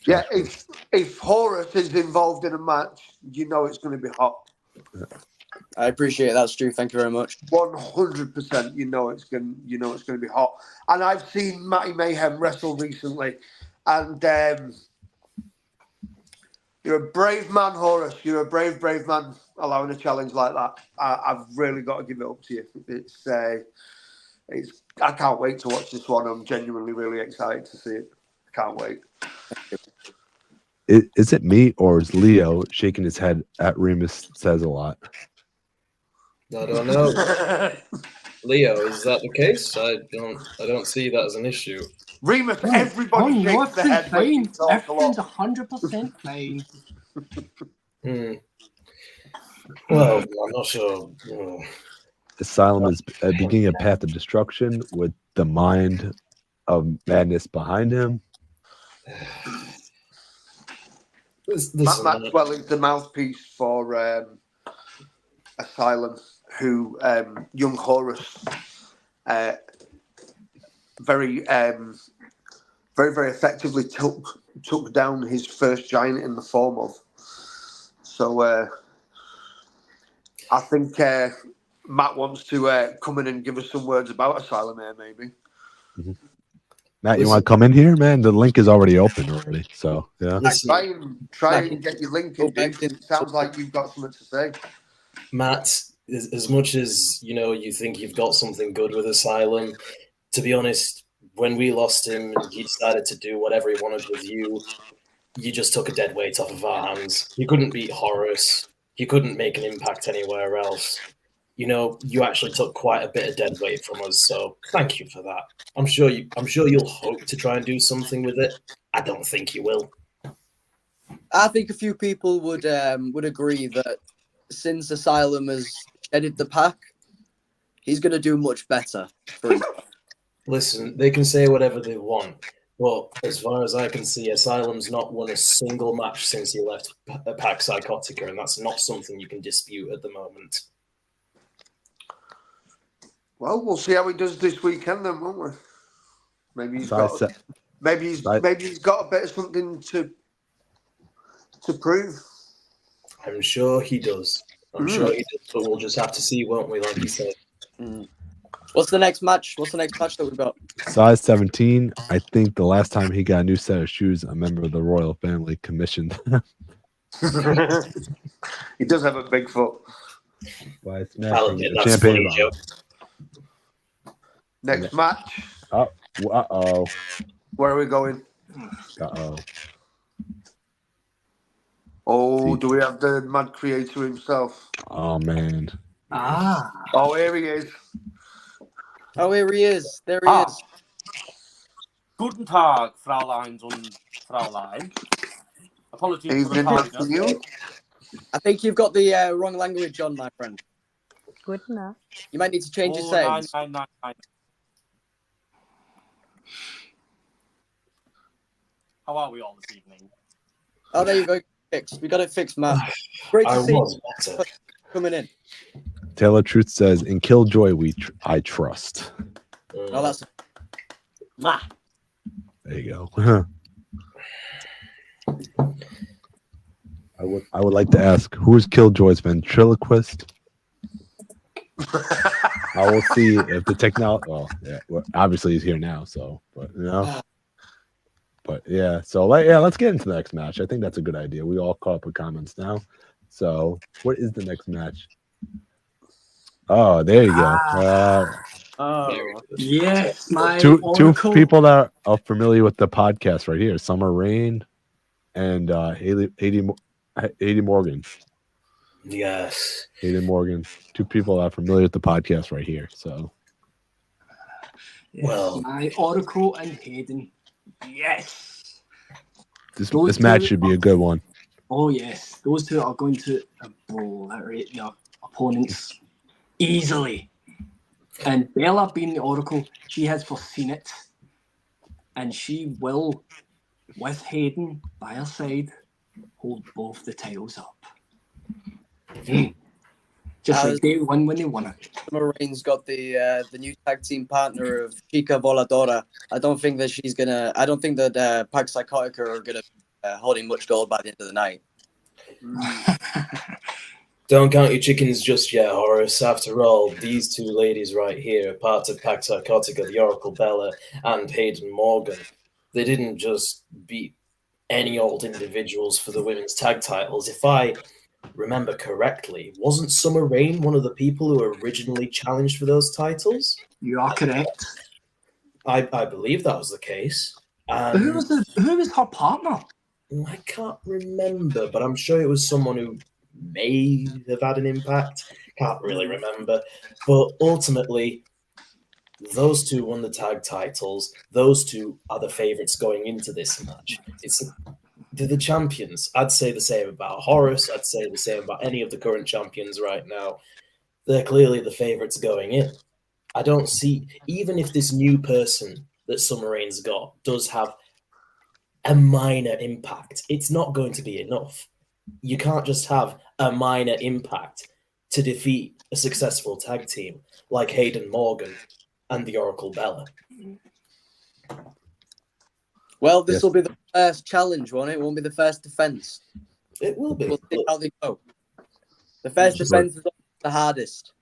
Yeah, if Horace is involved in a match, you know it's going to be hot. I appreciate that, Stu. Thank you very much. 100%. You know it's going to be hot. And I've seen Matty Mayhem wrestle recently, and you're a brave man, Horace. You're a brave man allowing a challenge like that. I've really got to give it up to you. It's I can't wait to watch this one. I'm genuinely really excited to see it. Can't wait. Is it me or is Leo shaking his head at Remus says a lot? I don't know. Leo, is that the case? I don't see that as an issue. Remus, everybody shakes their head when you talk a lot. Everything's 100% fine. Well, I'm not sure. Asylum is beginning a path of destruction with the mind of madness behind him. Matt Maxwell is the mouthpiece for Asylum, who young Horace very effectively took down his first giant in the form of. So I think Matt wants to come in and give us some words about Asylum here, maybe. Mm-hmm. Matt, you want to come in here, man? The link is already open already. So yeah. Try and get your link in. It sounds like you've got something to say. Matt, as much as you think you've got something good with Asylum, to be honest, when we lost him, he decided to do whatever he wanted with you. you just took a dead weight off of our hands. You couldn't beat Horus. You couldn't make an impact anywhere else. You actually took quite a bit of dead weight from us, so thank you for that. I'm sure you'll hope to try and do something with it. I don't think you will. I think a few people would agree that since Asylum has headed the pack, he's going to do much better for him. Listen, they can say whatever they want, but as far as I can see, Asylum's not won a single match since he left Pack Psychotica, and that's not something you can dispute at the moment. Well, we'll see how he does this weekend, then, won't we? Maybe he's got a bit of something to prove. I'm sure he does. I'm sure he does, but we'll just have to see, won't we? Like you said. What's the next match? What's the next match that we've got? Size 17. I think the last time he got a new set of shoes, a member of the royal family commissioned. He does have a big foot. By I'll admit, that's funny, Joe. Next match. Uh-oh. Where are we going? Uh-oh. Oh, do we have the mad creator himself? Oh, man. Oh, here he is. Oh, here he is. There he is. Guten Tag, Fräuleins und Fräulein. Apologies for the Evening, nice to tardiness. you. I think you've got the wrong language on, my friend. Good enough. You might need to change your Oh, settings. nein. How are we all this evening? Oh, there you go. Fixed. We got it fixed, Matt. Great to see you Better. coming in. Taylor Truth says, in Killjoy, I trust. Oh, that's Mwah. There you go. I would like to ask, who is Killjoy's ventriloquist? I will see if the technology. Well, obviously he's here now, so but yeah. So let's get into the next match. I think that's a good idea. We all caught up with comments now. So what is the next match? Oh, there you go. Yes, my Two Oracle. people that are familiar with the podcast right here: Summer Rain and Haiti Morgan. Yes. Hayden Morgan. Two people that are familiar with the podcast right here. So, Yes, Well. my Oracle and Hayden. Yes. this match should be a good one. Oh yes, those two are going to obliterate their opponents easily. And Bella, being the Oracle, she has foreseen it, and she will, with Hayden by her side, hold both the titles up. Just like day one when they won it. Marines got the new tag team partner of Chica Voladora. I don't think that Pack Psychotica are gonna holding much gold by the end of the night. Don't count your chickens just yet, Horace. After all, these two ladies right here are part of Pack Psychotica, the Oracle Bella, and Hayden Morgan. They didn't just beat any old individuals for the women's tag titles. If I remember correctly, wasn't Summer Rain one of the people who originally challenged for those titles? You are correct. I believe that was the case. Who was her partner? I can't remember, but I'm sure it was someone who may have had an impact. Can't really remember. But ultimately, those two won the tag titles. Those two are the favourites going into this match. They're the champions. I'd say the same about Horus. I'd say the same about any of the current champions right now. They're clearly the favourites going in. I don't see, even if this new person that Summer Rain's got does have a minor impact, it's not going to be enough. You can't just have a minor impact to defeat a successful tag team like Hayden Morgan and the Oracle Bella. Well, this will be the first challenge, won't it? It won't be the first defense. It will be. We'll see how they go. The first defense is the hardest.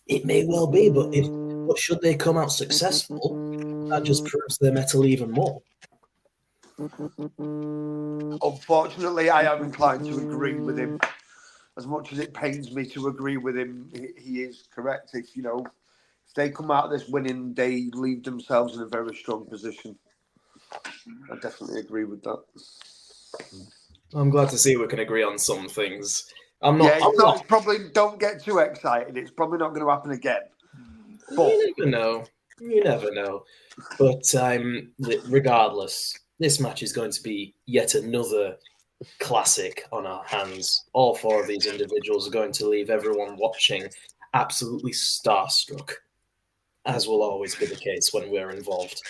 It may well be, but should they come out successful, that just proves their mettle even more. Unfortunately, I am inclined to agree with him. As much as it pains me to agree with him, he is correct. If they come out of this winning, they leave themselves in a very strong position. I definitely agree with that. I'm glad to see we can agree on some things. I'm not. Yeah, I'm it's not. it's probably, don't get too excited. It's probably not going to happen again. But You never know. You never know. But regardless, this match is going to be yet another classic on our hands. All four of these individuals are going to leave everyone watching absolutely starstruck, as will always be the case when we're involved.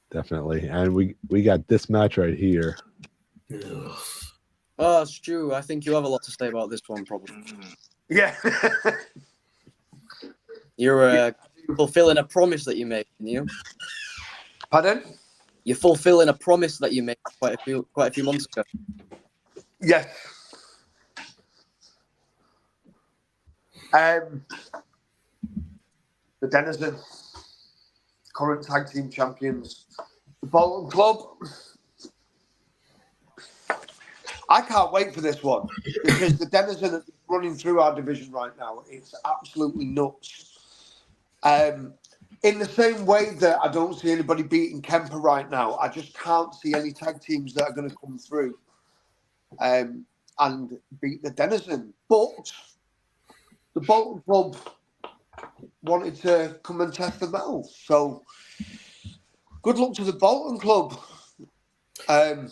Definitely. And we got this match right here. Oh, Stu, I think you have a lot to say about this one, probably. yeah. You're fulfilling a promise that you made, didn't you? Pardon? You're fulfilling a promise that you made quite a few months ago. Yes. The Denizen, current tag team champions, the Bolton Club. I can't wait for this one because the Denizen are running through our division right now. It's absolutely nuts. In the same way that I don't see anybody beating Kemper right now, I just can't see any tag teams that are going to come through and beat the Denizen. But the Bolton Club wanted to come and test the metal. So good luck to the Bolton Club. I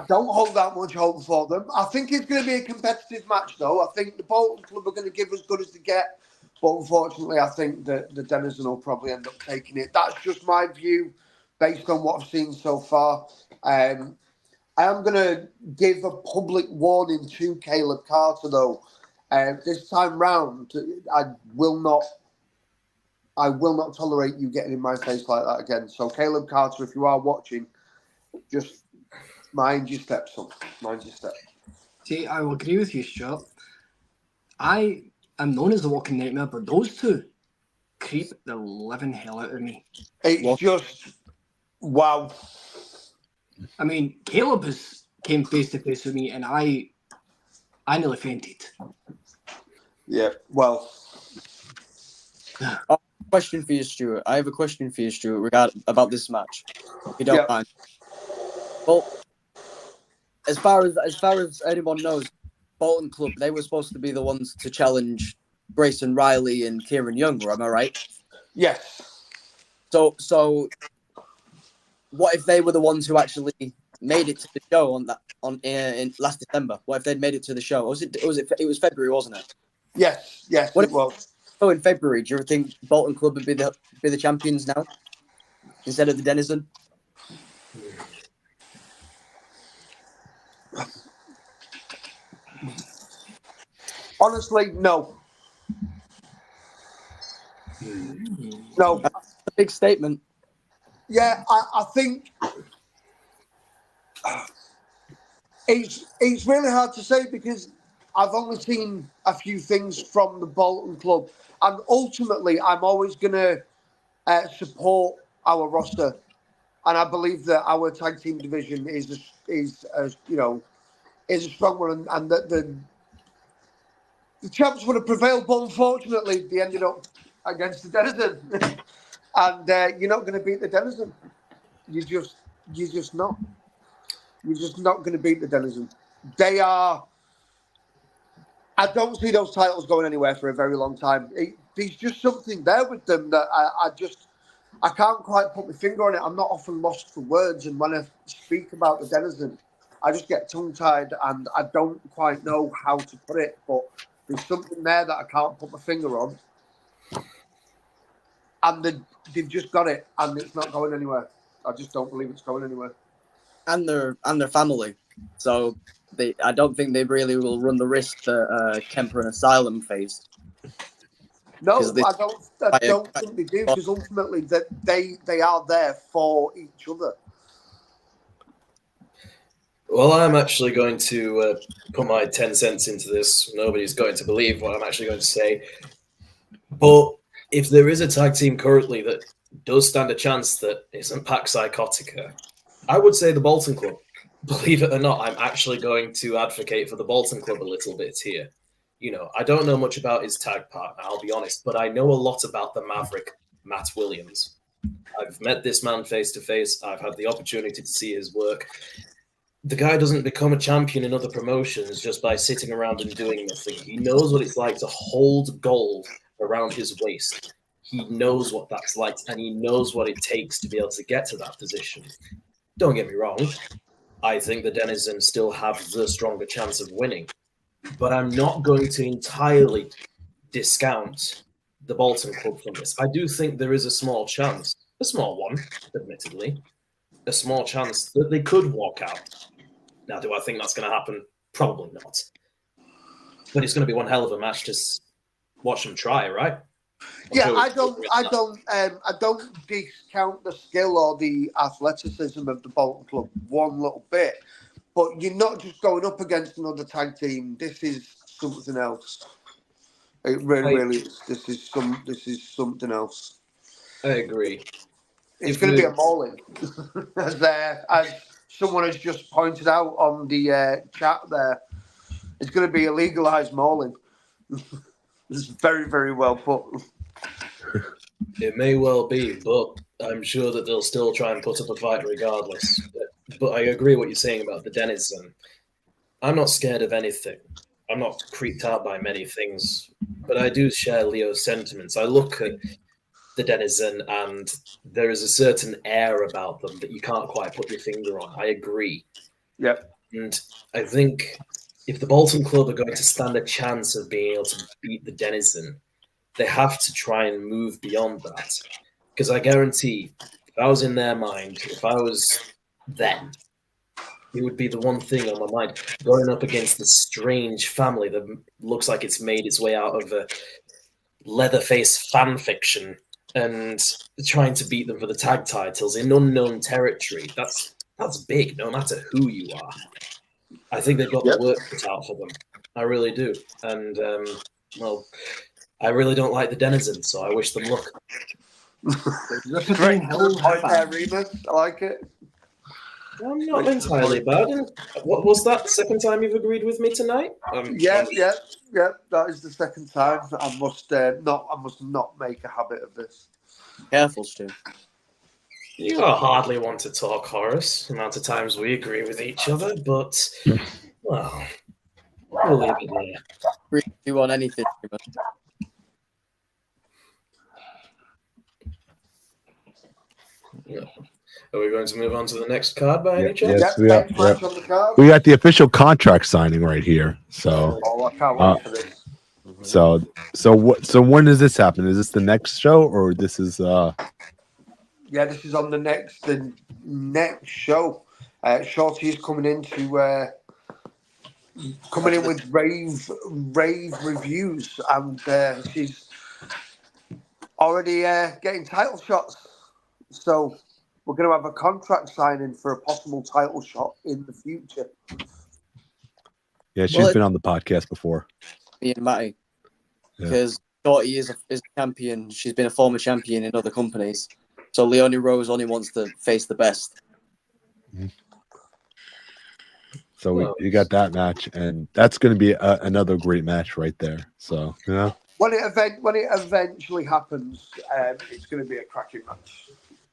don't hold that much hope for them. I think it's going to be a competitive match, though. I think the Bolton Club are going to give as good as they get. But unfortunately, I think that the Denizen will probably end up taking it. That's just my view based on what I've seen so far. I am going to give a public warning to Caleb Carter, though. This time round, I will not tolerate you getting in my face like that again. So, Caleb Carter, if you are watching, just mind your step, son. Mind your step. See, I will agree with you, Stuart. I am known as the walking nightmare, but those two creep the living hell out of me. It's just wow. I mean, Caleb came face to face with me, and I nearly fainted. Yeah, well. Question for you, Stuart. I have a question for you, Stuart, about this match. If you don't mind. Well, as far as anyone knows, Bolton Club, they were supposed to be the ones to challenge Grayson Riley and Kieran Young. Am I right? Yes. So, what if they were the ones who actually made it to the show in last December? What if they'd made it to the show? It was February, wasn't it? Yes, it was. So in February, do you think Bolton Club would be the champions now instead of the Denizen? Honestly, no. No. That's a big statement. Yeah, I think it's really hard to say because I've only seen a few things from the Bolton Club, and ultimately, I'm always going to support our roster, and I believe that our tag team division is a strong one, and that the champs would have prevailed, but unfortunately, they ended up against the Denizen, and you're not going to beat the Denizen. You're just not. You're just not going to beat the Denizen. They are. I don't see those titles going anywhere for a very long time. There's just something there with them that I can't quite put my finger on it. I'm not often lost for words, and when I speak about the Denizen, I just get tongue-tied, and I don't quite know how to put it. But there's something there that I can't put my finger on, and they've just got it, and it's not going anywhere. I just don't believe it's going anywhere. And their family. So I don't think they really will run the risk that Kemper and Asylum faced. No, I don't think they do, because ultimately that they are there for each other. Well, I'm actually going to put my 10 cents into this. Nobody's going to believe what I'm actually going to say. But if there is a tag team currently that does stand a chance that isn't Pax Psychotica, I would say the Bolton Club. Believe it or not, I'm actually going to advocate for the Bolton Club a little bit here. You know, I don't know much about his tag partner, I'll be honest, but I know a lot about the Maverick, Matt Williams. I've met this man face to face. I've had the opportunity to see his work. The guy doesn't become a champion in other promotions just by sitting around and doing nothing. He knows what it's like to hold gold around his waist. He knows what that's like, and he knows what it takes to be able to get to that position. Don't get me wrong. I think the Denizens still have the stronger chance of winning. But I'm not going to entirely discount the Bolton club from this. I do think there is a small chance, a small one, admittedly, a small chance that they could walk out. Now, do I think that's going to happen? Probably not. But it's going to be one hell of a match to watch them try, right? Yeah, I don't discount the skill or the athleticism of the Bolton club one little bit. But you're not just going up against another tag team. This is something else. It really is. This is something else. I agree. It's going to be a mauling, as someone has just pointed out on the chat there. It's going to be a legalized mauling. It's very, very well put. It may well be, but I'm sure that they'll still try and put up a fight regardless. But I agree what you're saying about the Denizen. I'm not scared of anything. I'm not creeped out by many things, but I do share Leo's sentiments. I look at the Denizen and there is a certain air about them that you can't quite put your finger on. I agree. Yep. And I think if the Bolton club are going to stand a chance of being able to beat the Denizen, they have to try and move beyond that. Because I guarantee, if I was in their mind, if I was them, it would be the one thing on my mind, going up against this strange family that looks like it's made its way out of a Leatherface fan fiction and trying to beat them for the tag titles in unknown territory. That's big, no matter who you are. I think they've got the work cut out for them. I really do. And, well, I really don't like the Denizens, so I wish them luck. Great point there, Remus. I like it. I'm not entirely bad. What was that? Second time you've agreed with me tonight? Yeah. That is the second time. I must not make a habit of this. Careful, Stu. You hardly want to talk, Horace. The amount of times we agree with each other, but well, we'll leave it there. Agree with you on anything. Yeah. Are we going to move on to the next card by any chance? Yes, Next match on the card. we got the official contract signing right here. So, I can't wait for this. so when does this happen? Is this the next show or this is? Yeah, this is on the next show. Shorty is coming in with rave reviews, and she's already getting title shots. So we're going to have a contract signing for a possible title shot in the future. Yeah, she's been on the podcast before. Me and Matty, because Shorty is a champion. She's been a former champion in other companies. So Leonie Rose only wants to face the best. So you got that match, and that's going to be another great match right there. So when it eventually happens, it's going to be a cracking match.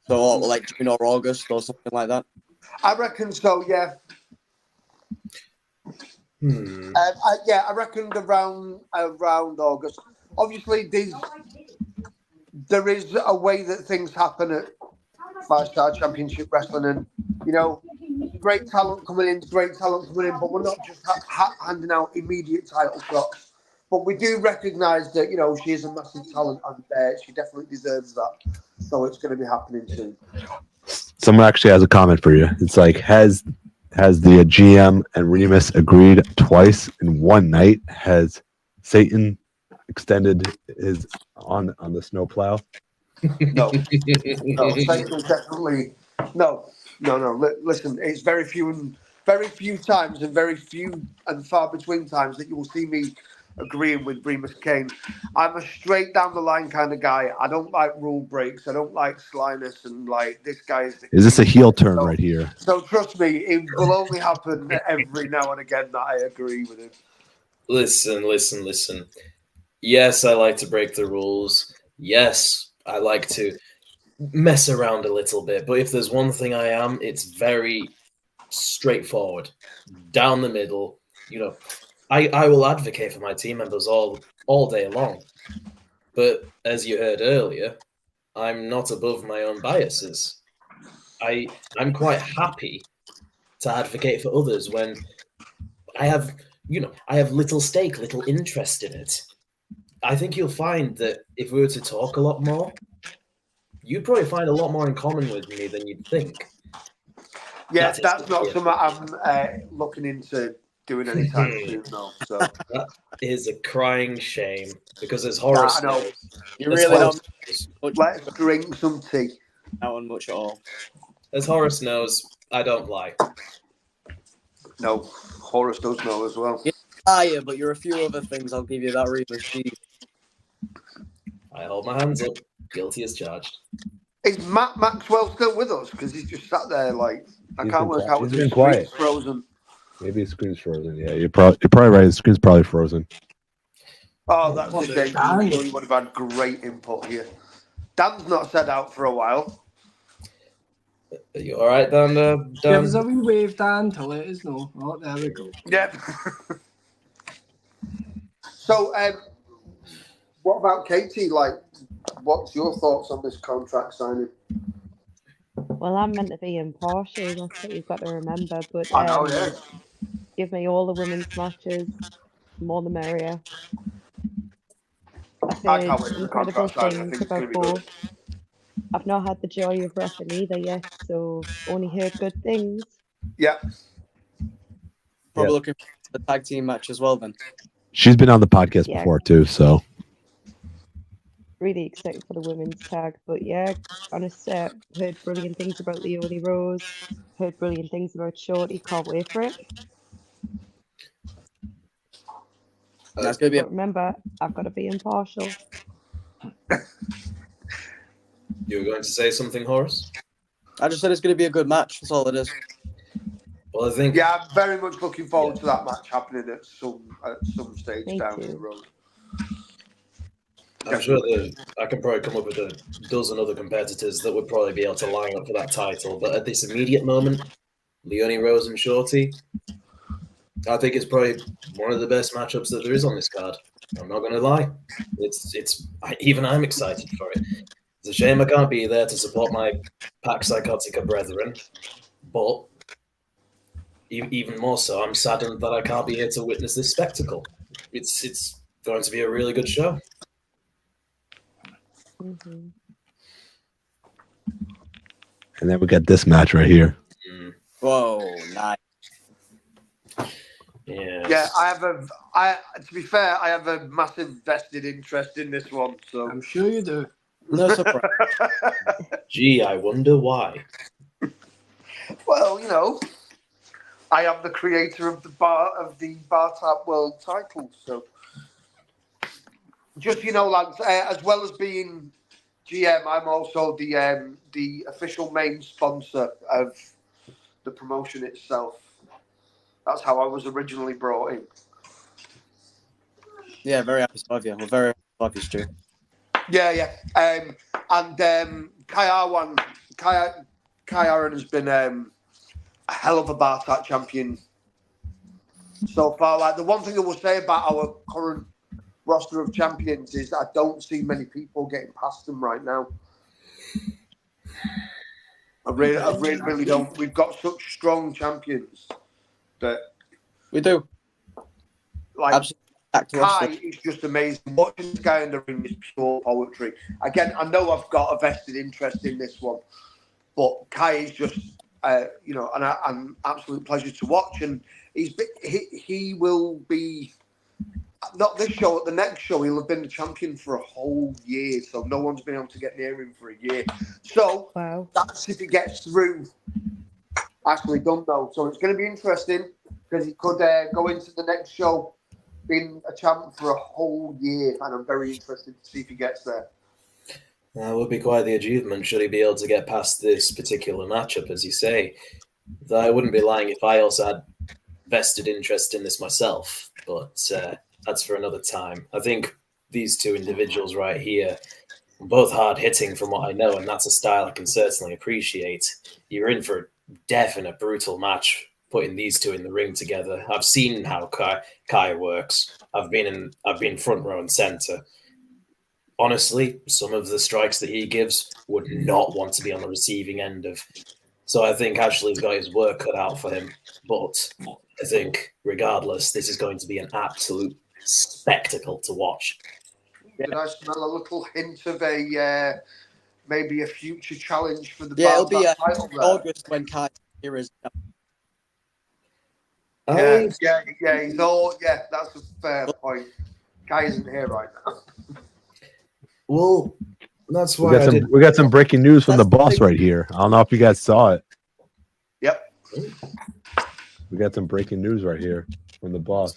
So like June or August or something like that. I reckon so. Yeah. I reckon around August. Obviously, there is a way that things happen at Firestar Championship Wrestling, and great talent coming in, but we're not just handing out immediate title shots. But we do recognise that she is a massive talent, and she definitely deserves that. So it's going to be happening soon. someone actually has a comment for you. It's like, has the GM and Remus agreed twice in one night? Has Satan extended his on the snowplow? No, Satan definitely no. Listen, it's very few times and very few and far between times that you will see me agreeing with Remus Kane. I'm a straight down the line kind of guy. I don't like rule breaks. I don't like slyness, and like this guy is. Is this a heel turn right here? So trust me, it will only happen every now and again that I agree with him. Listen. Yes, I like to break the rules. Yes, I like to mess around a little bit. But if there's one thing I am, it's very straightforward, down the middle. You know, I will advocate for my team members all day long. But as you heard earlier, I'm not above my own biases. I'm quite happy to advocate for others when I have little stake, little interest in it. I think you'll find that if we were to talk a lot more, you'd probably find a lot more in common with me than you'd think. Yeah, That is that's not it. something I'm looking into doing anytime soon, though. So That is a crying shame because as Horace I know. knows, You as really Horace don't knows, Let's drink some tea. out on much at all. as Horace knows, I don't lie. No, Horace does know as well. Yeah. Liar, but you're a few other things. I'll give you that, Remus. Jeez. I hold my hands up, guilty as charged. Is Matt Maxwell still with us? Because he's just sat there like I He's can't been work quiet. out He's whether been his quiet. screen's frozen. Maybe his screen's frozen. Yeah, you're probably right. The screen's probably frozen. Oh, that's What a shame. Dan? I'm sure you would have had great input here. Dan's not said out for a while. Are you all right, Dan? Give us a wee wave, Dan, to let us know. Oh, there we go. Yep. So, what about Katie? Like, what's your thoughts on this contract signing? Well, I'm meant to be impartial. That's what you've got to remember. But I know, yeah. give me all the women's matches, more the merrier. I've I heard can't wait for the incredible contract signing. I things think it's going about to be good. both. I've not had the joy of repping either yet, so only heard good things. Yeah. Probably Yeah. looking for the tag team match as well then. She's been on the podcast Yeah. before too, so Really excited for the women's tag. But yeah, honestly, heard brilliant things about Leonie Rose. Heard brilliant things about Shorty. Can't wait for it. That's going to be But remember, I've got to be impartial. You were going to say something, Horace? I just said it's going to be a good match. That's all it is. Well, I think Yeah, I'm very much looking forward to that match happening at some stage Me down too. the road. I'm sure that I can probably come up with a dozen other competitors that would probably be able to line up for that title. But at this immediate moment, Leonie Rose and Shorty, I think it's probably one of the best matchups that there is on this card. I'm not going to lie. Even I'm excited for it. It's a shame I can't be there to support my Pax Psychotica brethren, but even more so, I'm saddened that I can't be here to witness this spectacle. It's going to be a really good show. Mm-hmm. and then we got this match right here. Whoa, nice. Yeah. To be fair, I have a massive vested interest in this one. So I'm sure you do. No surprise. Gee, I wonder why. well, you know, I am the creator of the bar tap world title. So just lads, as well as being GM, I'm also the official main sponsor of the promotion itself. That's how I was originally brought in. Yeah, very happy to have you. We're very happy to have you, Stu. Yeah. Kai Aaron has been a hell of a bar tap champion so far. Like, the one thing I will say about our current roster of champions is I don't see many people getting past them right now. I really don't. We've got such strong champions that We do. like Absolutely. Back to us. Kai is just amazing. Watching this guy in the ring is pure poetry. Again, I know I've got a vested interest in this one, but Kai is just an absolute pleasure to watch, and he will be. Not this show, at the next show, he'll have been the champion for a whole year, so no one's been able to get near him for a year. So Wow. that's if he gets through Ashley Dunn, though. So it's going to be interesting because he could go into the next show being a champ for a whole year, and I'm very interested to see if he gets there. That would be quite the achievement, should he be able to get past this particular matchup, as you say. Though I wouldn't be lying if I also had vested interest in this myself, but that's for another time. I think these two individuals right here, both hard hitting from what I know, and that's a style I can certainly appreciate. You're in for a definite brutal match putting these two in the ring together. I've seen how Kai works. I've been front row and center. Honestly, some of the strikes that he gives would not want to be on the receiving end of. So I think Ashley's got his work cut out for him. But I think, regardless, this is going to be an absolute spectacle to watch. Did I smell a little hint of maybe a future challenge for the it'll be title there? August when Kai here is. Yeah, he's all. Yeah, that's a fair point. Kai isn't here right now. Well, that's why we got some breaking news from the boss right here. I don't know if you guys saw it. Yep. We got some breaking news right here from the boss.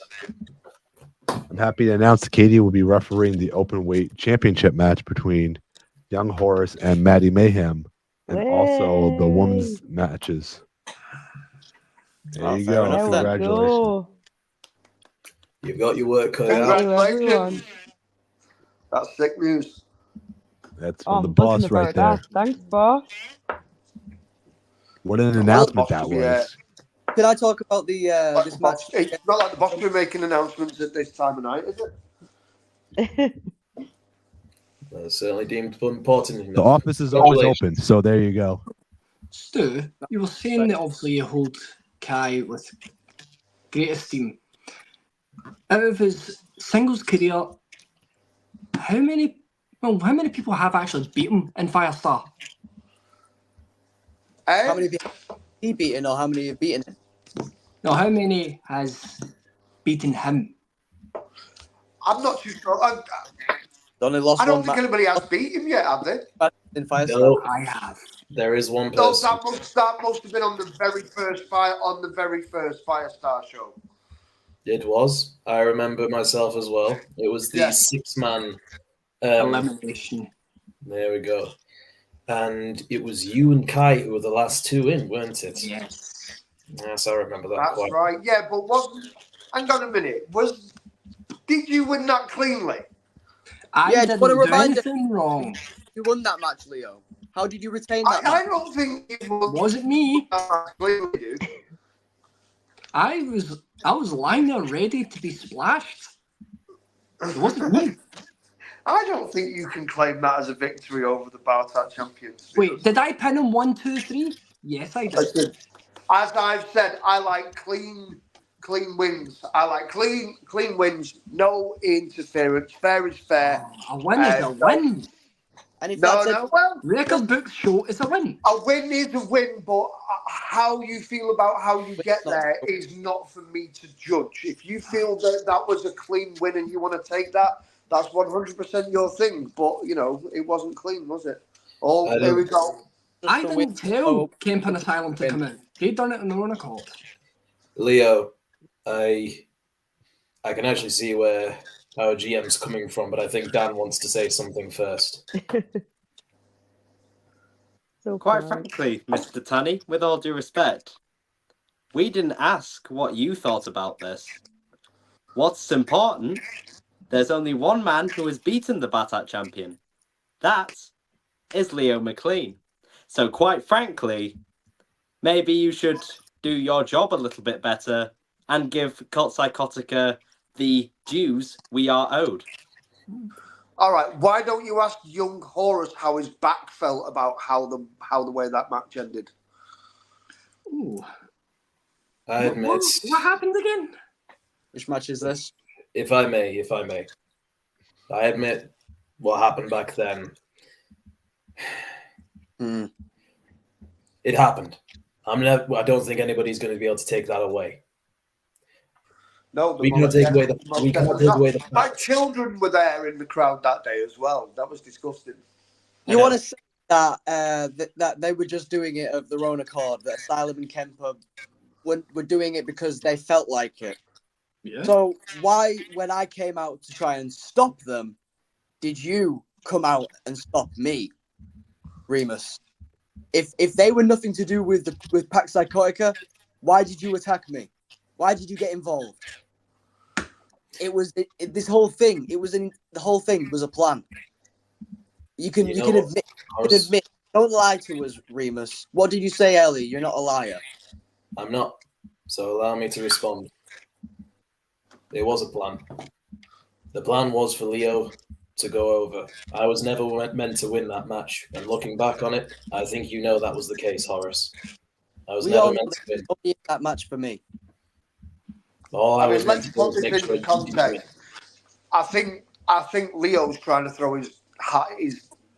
I'm happy to announce Katie will be refereeing the open weight championship match between Young Horus and Maddie Mayhem, and also the women's matches. There you go. enough, Congratulations. You've got your work cut out. Congratulations. That's sick news. That's from the boss right there. Thanks, boss. What an announcement that was. Can I talk about the this match? It's not like the boss will be making announcements at this time of night, is it? That's certainly deemed important enough. The office is always open, so there you go. Stu, you were saying that obviously you hold Kai with great esteem. Out of his singles career, how many people have actually beat him in Firestar? How many have he beaten, or how many have beaten him? No, how many has beaten him? I'm not too sure. Only lost I don't one think match anybody has beat him yet, have they? in Firestar. No, I have. there is one No, person. that must have been on the very first Firestar show. It was. I remember myself as well. It was the 6-man Elimination. There we go. And it was you and Kai who were the last two in, weren't it? Yes. Yes, I remember that. That's quite. right. Yeah, but hang on a minute. Did you win that cleanly? I didn't do anything wrong. You won that match, Leo. How did you retain that match? I don't think it wasn't me. Cleanly, dude. I was lying there ready to be splashed. It wasn't me. I don't think you can claim that as a victory over the Bartat champions. Wait, did I pin him 1, 2, 3? Yes, I did. As I've said, I like clean wins. I like clean wins. No interference. Fair is fair. A win is a win. And if record books show it's a win. A win is a win, but how you feel about how you get there is not for me to judge. If you feel that was a clean win and you want to take that, that's 100% your thing. But, it wasn't clean, was it? Oh, there we go. I didn't tell Kemp Asylum to come in. They done it on their own accord. Leo, I can actually see where our GM's coming from, but I think Dan wants to say something first. Quite frankly, Mr. Tunney, with all due respect, we didn't ask what you thought about this. What's important, there's only one man who has beaten the Batat champion. That is Leo McLean. So quite frankly, maybe you should do your job a little bit better and give Cult Psychotica the dues we are owed. All right. Why don't you ask young Horus how his back felt about how the way that match ended? Ooh. I admit. What happened again? Which match is this? If I may. I admit what happened back then. It happened. I don't think anybody's going to be able to take that away. No, we cannot take away the My children were there in the crowd that day as well. That was disgusting. You want to say that that they were just doing it of their own accord, that Asylum and Kemper were doing it because they felt like it. Yeah. So why, when I came out to try and stop them, did you come out and stop me, Remus? If they were nothing to do with Pax Psychotica, why did you attack me? Why did you get involved? It was this whole thing. The whole thing was a plan. You can You you know can what, admit. You Horace? can admit. Don't lie to us, Remus. What did you say earlier? You're not a liar. I'm not. So allow me to respond. It was a plan. The plan was for Leo to go over. I was never meant to win that match, and looking back on it, I think you know that was the case, Horace. I was We never all know meant to win. only that match for me. All I I was mean, meant let's to do put was this make sure into you didn't win. context. I think Leo's trying to throw his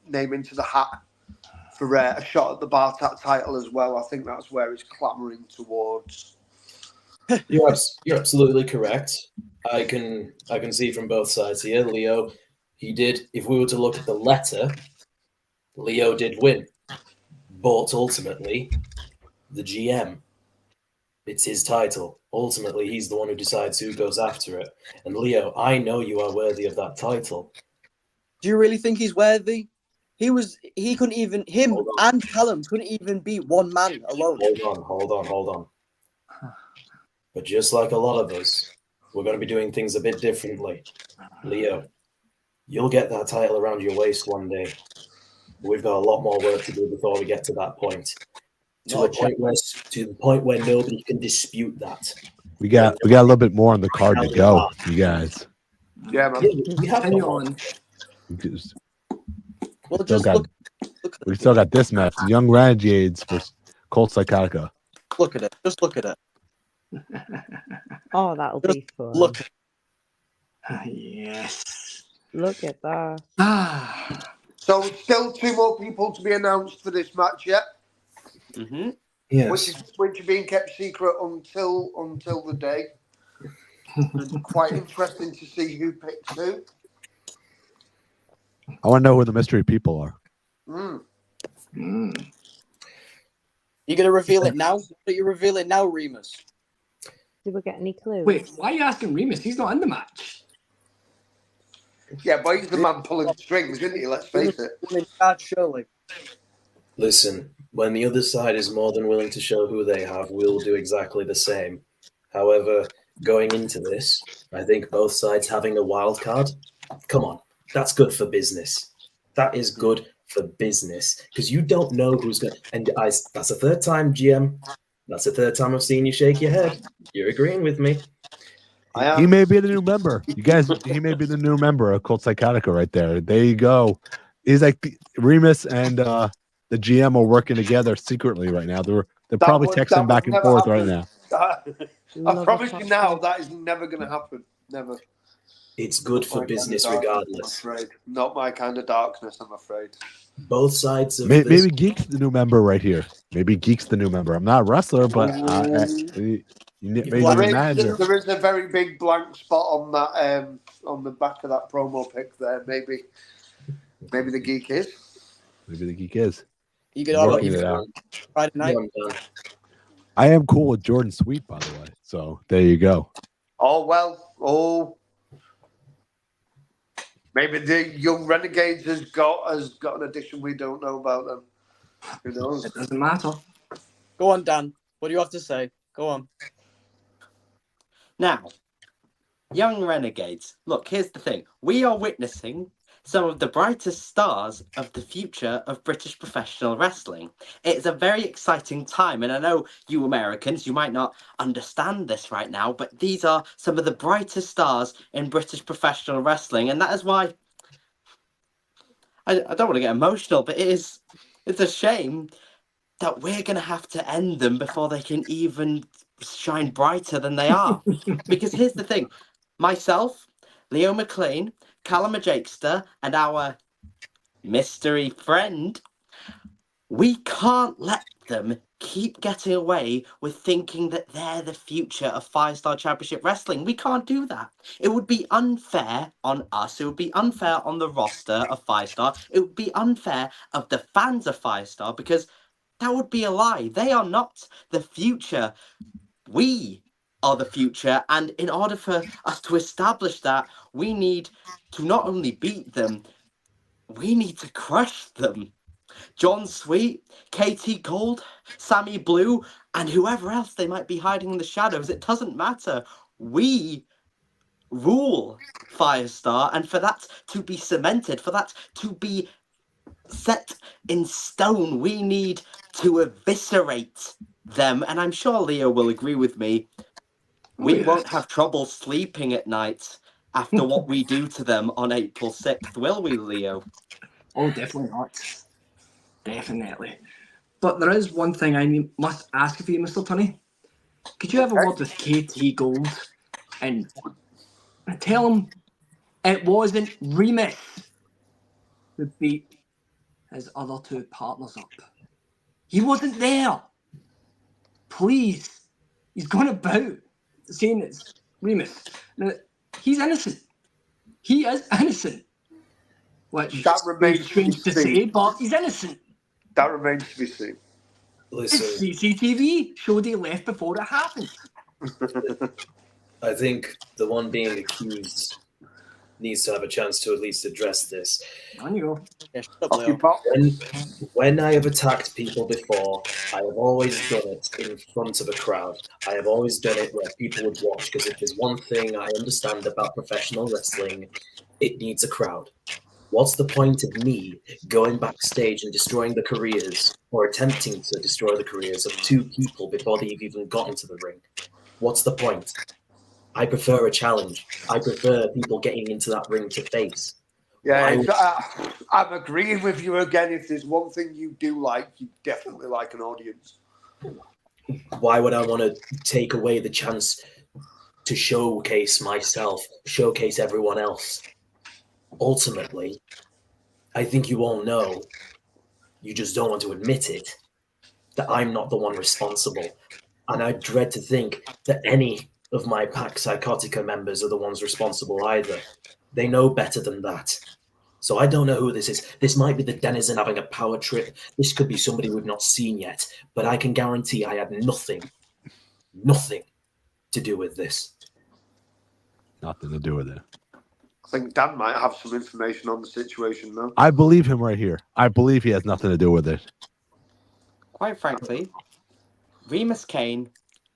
name into the hat for a shot at the Bartat title as well. I think that's where he's clamouring towards. You're absolutely correct. I can see from both sides here. Leo, he did. If we were to look at the letter, Leo did win, but ultimately, the GM, it's his title. Ultimately, he's the one who decides who goes after it. And Leo, I know you are worthy of that title. Do you really think he's worthy? He couldn't even, him Hold on. and Callum couldn't even beat one man alone. Hold on. But just like a lot of us, we're going to be doing things a bit differently. Leo, you'll get that title around your waist one day. We've got a lot more work to do before we get to that point. To the point where nobody can dispute that. We got a little bit more on the card to go, you guys. Yeah, man. We have Hang got more. on. Well, just We still got this match: the Young Renegades versus Colt Psychotica. look at it. Just look at it. Oh, that'll be fun. Look. Yes. Look at that. So still 2 more people to be announced for this match yet, Mm-hmm. Yes. which are being kept secret until the day. Quite interesting to see who picks who. I want to know who the mystery people are. You're gonna reveal it now? Why don't you reveal it now, Remus? Did we get any clues? Wait, why are you asking Remus? He's not in the match. Yeah, but he's the man pulling strings, isn't he? Let's face it. In charge, surely. Listen, when the other side is more than willing to show who they have, we'll do exactly the same. However, going into this, I think both sides having a wild card, come on, that's good for business. That is good for business because you don't know who's going to. And that's the third time, GM. That's the third time I've seen you shake your head. You're agreeing with me. He may be the new member. You guys, he may be the new member of Colt Psychotica right there. There you go. He's like Remus and the GM are working together secretly right now. They're probably texting back and forth right now. I promise you now, that is never going to happen. Never. It's good for business regardless. I'm afraid. Not my kind of darkness, I'm afraid. Both sides of maybe Geek's the new member right here. Maybe Geek's the new member. I'm not a wrestler, but maybe the manager. There is a very big blank spot on that on the back of that promo pic there. Maybe the Geek is. Maybe the Geek is. You get all it out. Friday night. I am cool with Jordan Sweet, by the way. So there you go. Oh well. Oh. Maybe the Young Renegades has got an addition we don't know about them. Who knows? It doesn't matter. Go on, Dan. What do you have to say? Go on. Now, Young Renegades. Look, here's the thing. We are witnessing some of the brightest stars of the future of British professional wrestling. It's a very exciting time, and I know you Americans, you might not understand this right now, but these are some of the brightest stars in British professional wrestling, and that is why I don't want to get emotional, but it's a shame that we're going to have to end them before they can even shine brighter than they are. Because here's the thing. Myself, Leo McLean, Callum Jakester, and our mystery friend, we can't let them keep getting away with thinking that they're the future of Firestar Championship Wrestling. We can't do that. It would be unfair on us. It would be unfair on the roster of Firestar. It would be unfair of the fans of Firestar because that would be a lie. They are not the future. We are the future. And in order for us to establish that, we need to not only beat them, we need to crush them. John Sweet, Katie Gold, Sammy Blue, and whoever else they might be hiding in the shadows, it doesn't matter. We rule Firestar, and for that to be cemented, for that to be set in stone. We need to eviscerate them. And I'm sure Leo will agree with me. We won't have trouble sleeping at night after what we do to them on April 6th, will we, Leo? Oh, definitely not. Definitely. But there is one thing must ask of you, Mr. Tunney. Could you have a word with KT Gold and tell him it wasn't Remus who beat his other two partners up? He wasn't there. Please. He's gone about saying it's Remus. Now, he's innocent. He is innocent. Which That remains is strange to be to say, seen. but he's innocent. That remains to be seen. Listen, It's CCTV showed he left before it happened. I think the one being accused needs to have a chance to at least address this. On you go. Yeah, shut up, Leo. When I have attacked people before, I have always done it in front of a crowd. I have always done it where people would watch, because if there's one thing I understand about professional wrestling, it needs a crowd. What's the point of me going backstage and destroying the careers, or attempting to destroy the careers of two people before they've even gotten to the ring? What's the point? I prefer a challenge. I prefer people getting into that ring to face. Yeah, I'm agreeing with you again. If there's one thing you do like, you definitely like an audience. Why would I want to take away the chance to showcase myself, showcase everyone else? Ultimately, I think you all know, you just don't want to admit it, that I'm not the one responsible. And I dread to think that any of my Pax Psychotica members are the ones responsible either. They know better than that. So I don't know who this is. This might be the denizen having a power trip. This could be somebody we've not seen yet. But I can guarantee I had nothing to do with this. Nothing to do with it. I think Dan might have some information on the situation now. I believe him right here. I believe he has nothing to do with it. Quite frankly, Remus Kane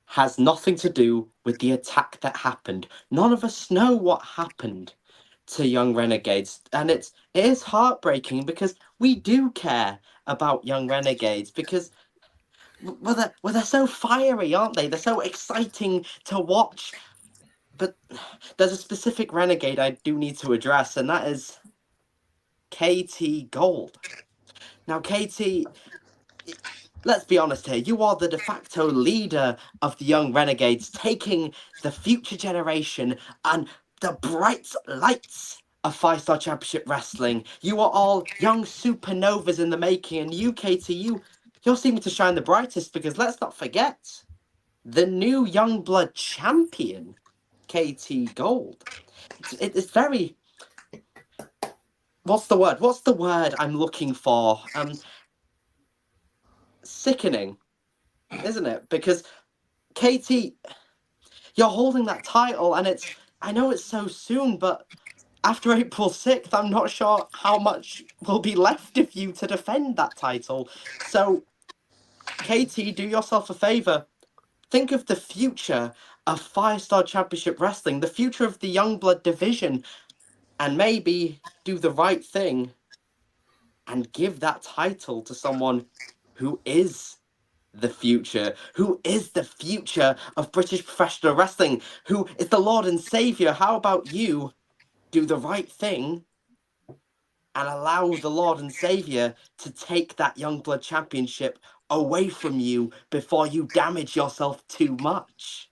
has nothing to do with the attack that happened. None of us know what happened to Young Renegades, and it is heartbreaking because we do care about Young Renegades, because they're so fiery, aren't they? They're so exciting to watch. But there's a specific Renegade I do need to address, and that is KT Gold. Now, KT, let's be honest here, you are the de facto leader of the Young Renegades, taking the future generation and the bright lights of Firestar Championship Wrestling. You are all young supernovas in the making, and you, KT, you're seeming to shine the brightest, because let's not forget, the new Youngblood champion, KT Gold. It's very... What's the word I'm looking for? Sickening, isn't it? Because KT, you're holding that title, and I know it's so soon, but after April 6th, I'm not sure how much will be left of you to defend that title. So, KT, do yourself a favor. Think of the future of Firestar Championship Wrestling, the future of the Youngblood division, and maybe do the right thing and give that title to someone who is the future of British professional wrestling, who is the Lord and Saviour. How about you do the right thing and allow the Lord and Saviour to take that Youngblood championship away from you before you damage yourself too much?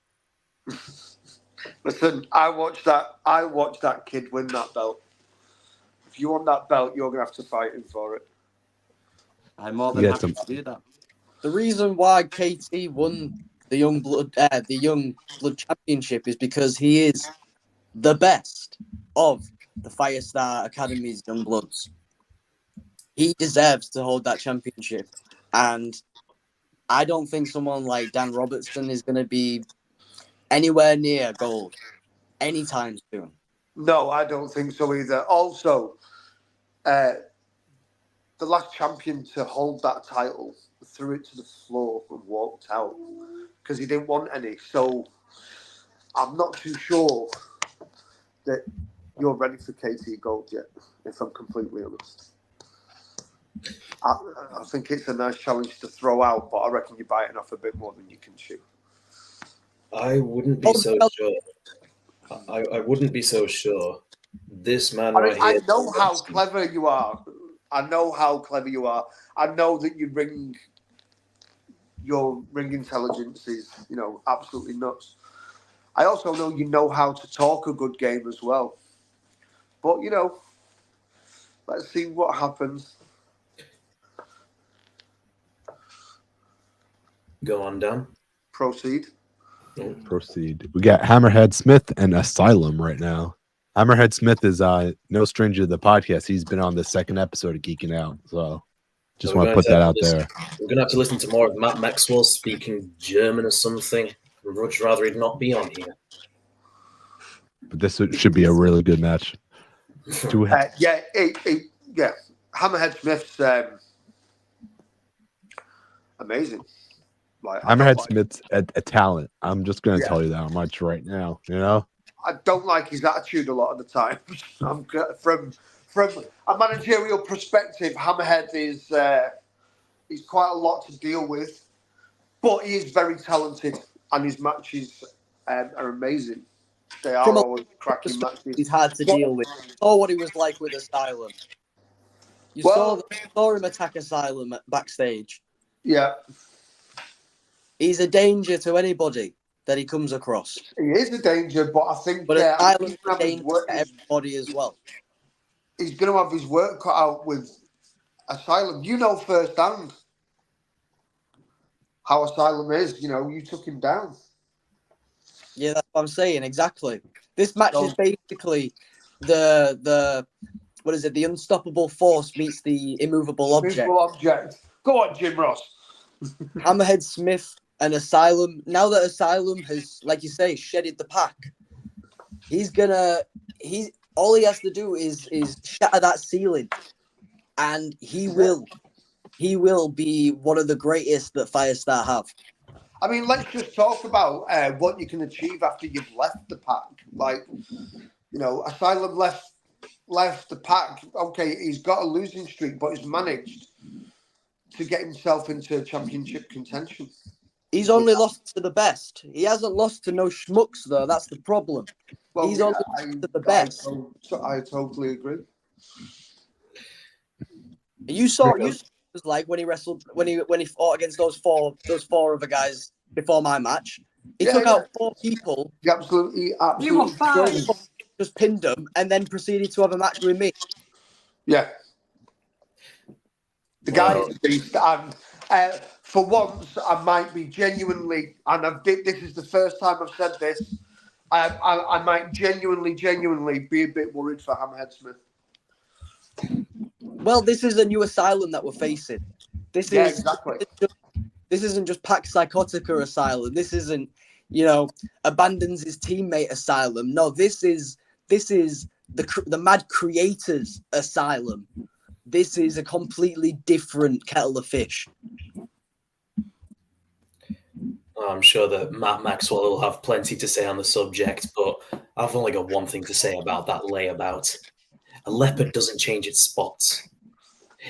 Listen, I watched that kid win that belt. If you want that belt, you're gonna have to fight him for it. I'm more than happy to do that. The reason why KT won the Young Blood Championship is because he is the best of the Firestar Academy's Young Bloods. He deserves to hold that championship, and I don't think someone like Dan Robertson is going to be anywhere near gold anytime soon. No, I don't think so either. Also, the last champion to hold that title threw it to the floor and walked out because he didn't want any. So I'm not too sure that you're ready for KT Gold yet, if I'm completely honest. I think it's a nice challenge to throw out, but I reckon you're biting off a bit more than you can chew. I wouldn't be so sure. I wouldn't be so sure. This man right I here. know how clever you are. I know how clever you are. I know that your ring intelligence is, absolutely nuts. I also know how to talk a good game as well. But, let's see what happens. Go on, Dan. Proceed. Proceed. We got Hammerhead Smith and Asylum right now. Hammerhead Smith is no stranger to the podcast. He's been on the second episode of Geeking Out. So just want to put that out there. We're going to have to listen to more of Matt Maxwell speaking German or something. I'd much rather he'd not be on here. But this should be a really good match. Yeah. Hammerhead Smith's amazing. Hammerhead Smith's a talent. I'm just going to tell you that much right now. I don't like his attitude a lot of the time. From a managerial perspective, Hammerhead is he's quite a lot to deal with, but he is very talented, and his matches are amazing. They are always cracking matches. He's hard to deal with. You saw what he was like with Asylum. You saw him attack Asylum backstage. Yeah. He's a danger to anybody that he comes across. He is a danger, but I think Asylum is a danger to everybody as well. He's going to have his work cut out with Asylum. You know firsthand how Asylum is. You took him down. Yeah, that's what I'm saying. Exactly. This match is basically the what is it? The unstoppable force meets the immovable object. Go on, Jim Ross. Hammerhead Smith and Asylum. Now that Asylum has, like you say, shedded the pack, all he has to do is shatter that ceiling, and he will be one of the greatest that Firestar have. I mean, let's just talk about what you can achieve after you've left the pack. Asylum left the pack. Okay, he's got a losing streak, but he's managed to get himself into championship contention. He's only lost to the best. He hasn't lost to no schmucks, though. That's the problem. Well, he's only lost to the best. I totally agree. You saw it was like when he wrestled when he fought against those four other guys before my match. He took out 4 people. He absolutely. You were fine. Just pinned them and then proceeded to have a match with me. Yeah. The guy is a beast, and for once, I might be genuinely, and this is the first time I've said this, I might genuinely be a bit worried for Hammerhead Smith. Well, this is a new Asylum that we're facing. Exactly. This isn't just Pax Psychotica Asylum. This isn't, abandons his teammate Asylum. No, this is the Mad Creators Asylum. This is a completely different kettle of fish. I'm sure that Matt Maxwell will have plenty to say on the subject, but I've only got one thing to say about that layabout. A leopard doesn't change its spots.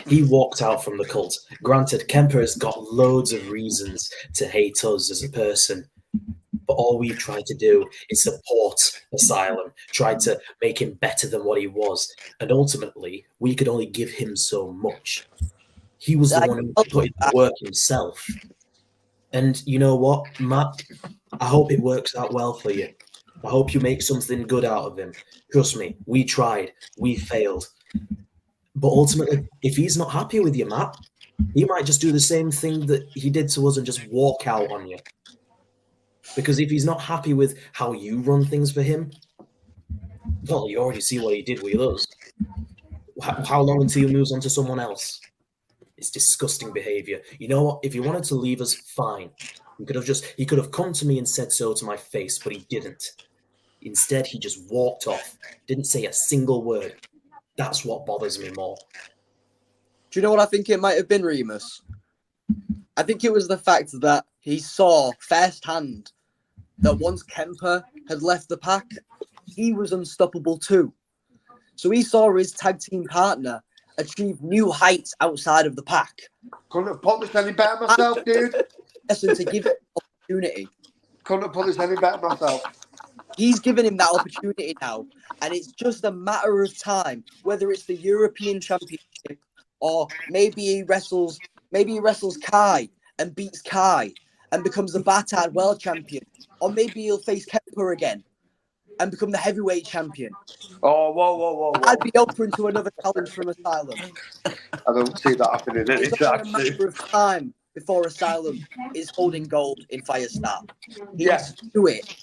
He walked out from the cult. Granted, Kemper has got loads of reasons to hate us as a person, but all we've tried to do is support Asylum, tried to make him better than what he was, and ultimately, we could only give him so much. He was the one who put in the work himself. And you know what, Matt? I hope it works out well for you. I hope you make something good out of him. Trust me, we tried. We failed. But ultimately, if he's not happy with you, Matt, he might just do the same thing that he did to us and just walk out on you. Because if he's not happy with how you run things for him, well, you already see what he did with us. How long until he moves on to someone else? It's disgusting behavior. You know what? If he wanted to leave us, fine. He could have come to me and said so to my face, but he didn't. Instead, he just walked off. Didn't say a single word. That's what bothers me more. Do you know what I think it might have been, Remus? I think it was the fact that he saw firsthand that once Kemper had left the pack, he was unstoppable too. So he saw his tag team partner achieve new heights outside of the pack. Couldn't have put this any better myself, dude. Listen, to give him an opportunity. Couldn't have put this any better myself. He's given him that opportunity now, and it's just a matter of time, whether it's the European Championship or maybe he wrestles Kai and beats Kai and becomes the Batard World Champion, or maybe he'll face Kemper again and become the heavyweight champion. Oh, whoa. I'd be open to another challenge from Asylum. I don't see that happening It's only a matter of time before Asylum is holding gold in Firestar. He has to do it.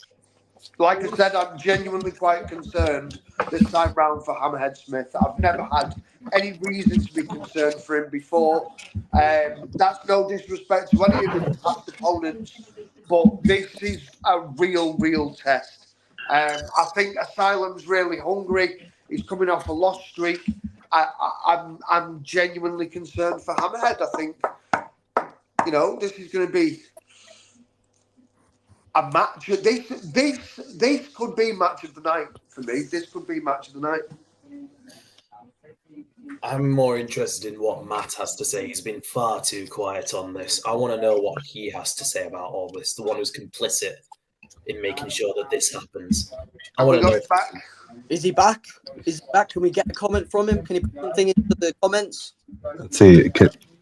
Like I said, I'm genuinely quite concerned this time round for Hammerhead Smith. I've never had any reason to be concerned for him before. That's no disrespect to any of his past opponents, but this is a real test. I think Asylum's really hungry. He's coming off a loss streak. I'm genuinely concerned for Hammerhead. I think, this is going to be a match. This could be match of the night for me. This could be match of the night. I'm more interested in what Matt has to say. He's been far too quiet on this. I want to know what he has to say about all this. The one who's complicit in making sure that this happens. I want to know. Is he back? Is he back? Can we get a comment from him? Can he put something into the comments? Let's see.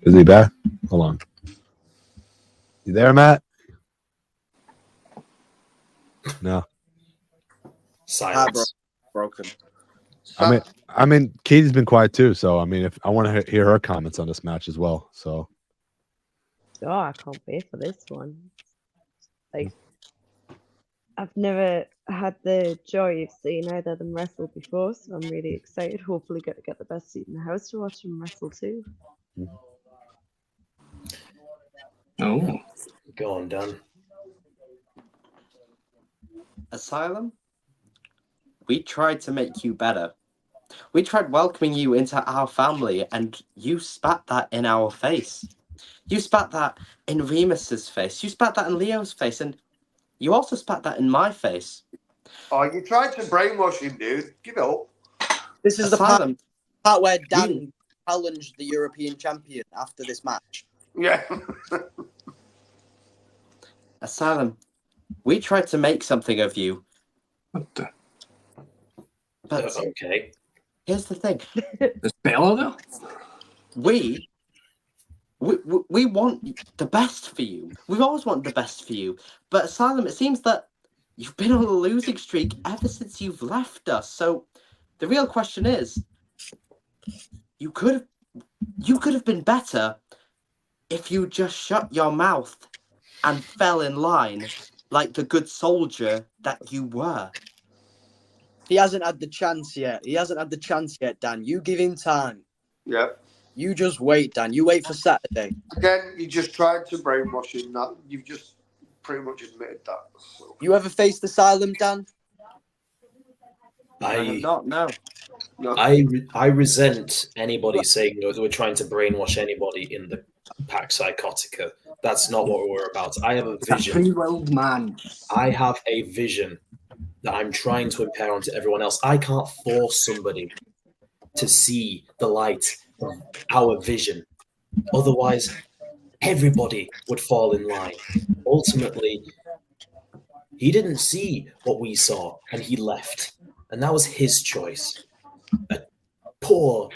Is he back? Hold on. You there, Matt? No. Silence. Broken. I mean, Katie's been quiet too. So I mean, if I want to hear her comments on this match as well. So. Oh, I can't wait for this one. Like, I've never had the joy of seeing either of them wrestle before, so I'm really excited. Hopefully, get the best seat in the house to watch them wrestle too. Oh, go on, Dan. Asylum, we tried to make you better. We tried welcoming you into our family, and you spat that in our face. You spat that in Remus's face. You spat that in Leo's face, and you also spat that in my face. Oh, you tried to brainwash him, dude. Give it up. This is Asylum. the part where Dan challenged the European champion after this match. Yeah. Asylum, we tried to make something of you. what the? But Okay. here's the thing. Is Bella there? We want the best for you. We've always wanted the best for you. But Asylum, it seems that you've been on a losing streak ever since you've left us. So the real question is, you could have been better if you just shut your mouth and fell in line like the good soldier that you were. He hasn't had the chance yet. Dan. You give him time. Yeah. You just wait, Dan. You wait for Saturday. Again, you just tried to brainwash him. That you've just pretty much admitted that. So. You ever faced Asylum, Dan? I have not, no. No. I resent anybody saying that we're trying to brainwash anybody in the Pax Psychotica. That's not what we're about. I have a A vision. free-willed man. I have a vision that I'm trying to impart onto everyone else. I can't force somebody to see the light of our vision. Otherwise, everybody would fall in line. Ultimately, he didn't see what we saw and he left. And that was his choice. A poor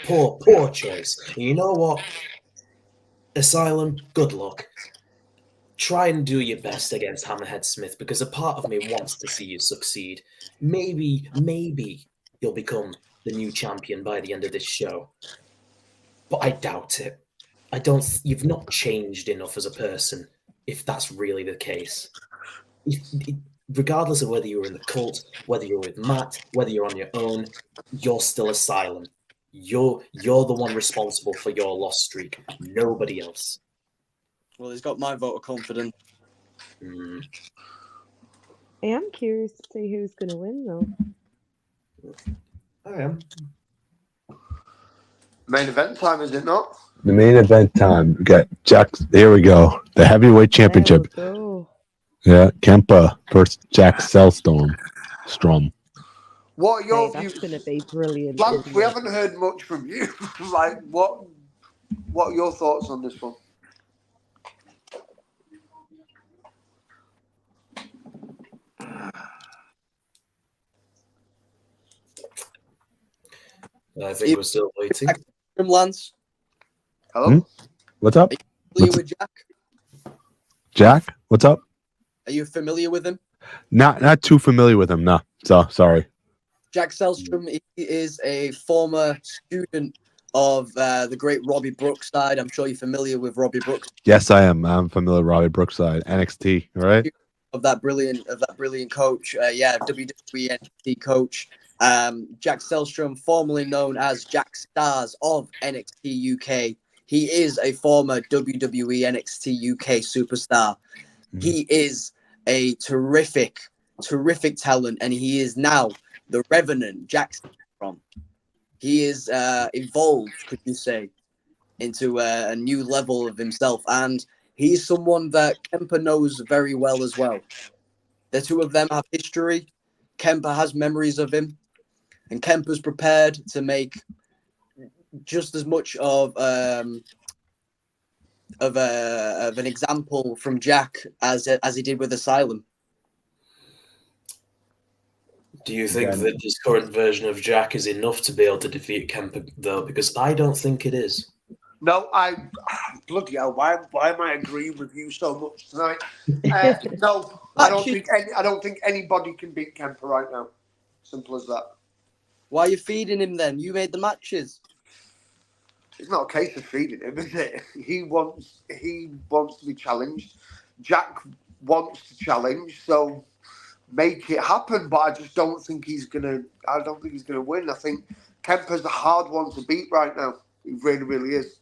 choice. And you know what? Asylum, good luck. Try and do your best against Hammerhead Smith because a part of me wants to see you succeed. Maybe you'll become the new champion by the end of this show. But I doubt it. You've not changed enough as a person, if that's really the case. Regardless of whether you're in the cult, whether you're with Matt, whether you're on your own, you're still Asylum. You're the one responsible for your loss streak. Nobody else. Well, he's got my vote of confidence. I am curious to see who's going to win, though. I am. Main event time, is it not? The main event time. We got Jack. Here we go. The heavyweight championship. There we go. Yeah, Kempa versus Jack Strum. What are your Hey, that's views? going to be brilliant, Lance, isn't we it? haven't heard much from you. Like, what are your thoughts on this one? I think we're still waiting. From Lance, Hello? What's up? familiar with Jack? Jack? What's up? Are you familiar with him? Not too familiar with him, no. So sorry. Jack Selstrom, he is a former student of the great Robbie Brookside. I'm sure you're familiar with Robbie Brooks. Yes, I am. I'm familiar with Robbie Brookside, NXT, right? Of that brilliant coach. WWE NXT coach. Jack Selstrom, formerly known as Jack Stars of NXT UK. He is a former WWE NXT UK superstar. He is a terrific talent, and he is now the Revenant Jack Selstrom. He is evolved, could you say, into a new level of himself, and he's someone that Kemper knows very well as well. The two of them have history. Kemper has memories of him, and Kemper's prepared to make just as much of an example from Jack as he did with Asylum. Do you think that this current version of Jack is enough to be able to defeat Kemper, though? Because I don't think it is. No, bloody hell, why am I agreeing with you so much tonight? No, I don't think anybody can beat Kemper right now. Simple as that. Why are you feeding him then? You made the matches. It's not a case of feeding him, is it? He wants to be challenged. Jack wants to challenge, so make it happen. But I just don't think he's gonna. I don't think he's gonna win. I think Kemper's a hard one to beat right now. He really, really is.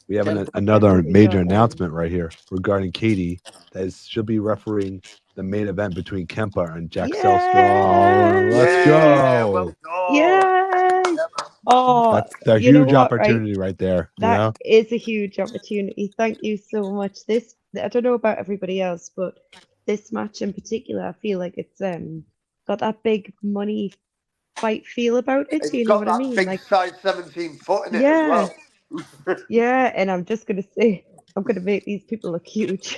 We have another major announcement right here regarding Katie that she'll be refereeing the main event between Kemper and Jack Selstrom. Let's go. Well done. Yay! Oh, That's a you know huge what, opportunity right there. That is a huge opportunity. Thank you so much. I don't know about everybody else, but this match in particular, I feel like it's got that big money fight feel about it. It's You know got what I that mean? big Like, size 17 foot in it yeah, as well. yeah. And I'm just gonna say, I'm gonna make these people look huge.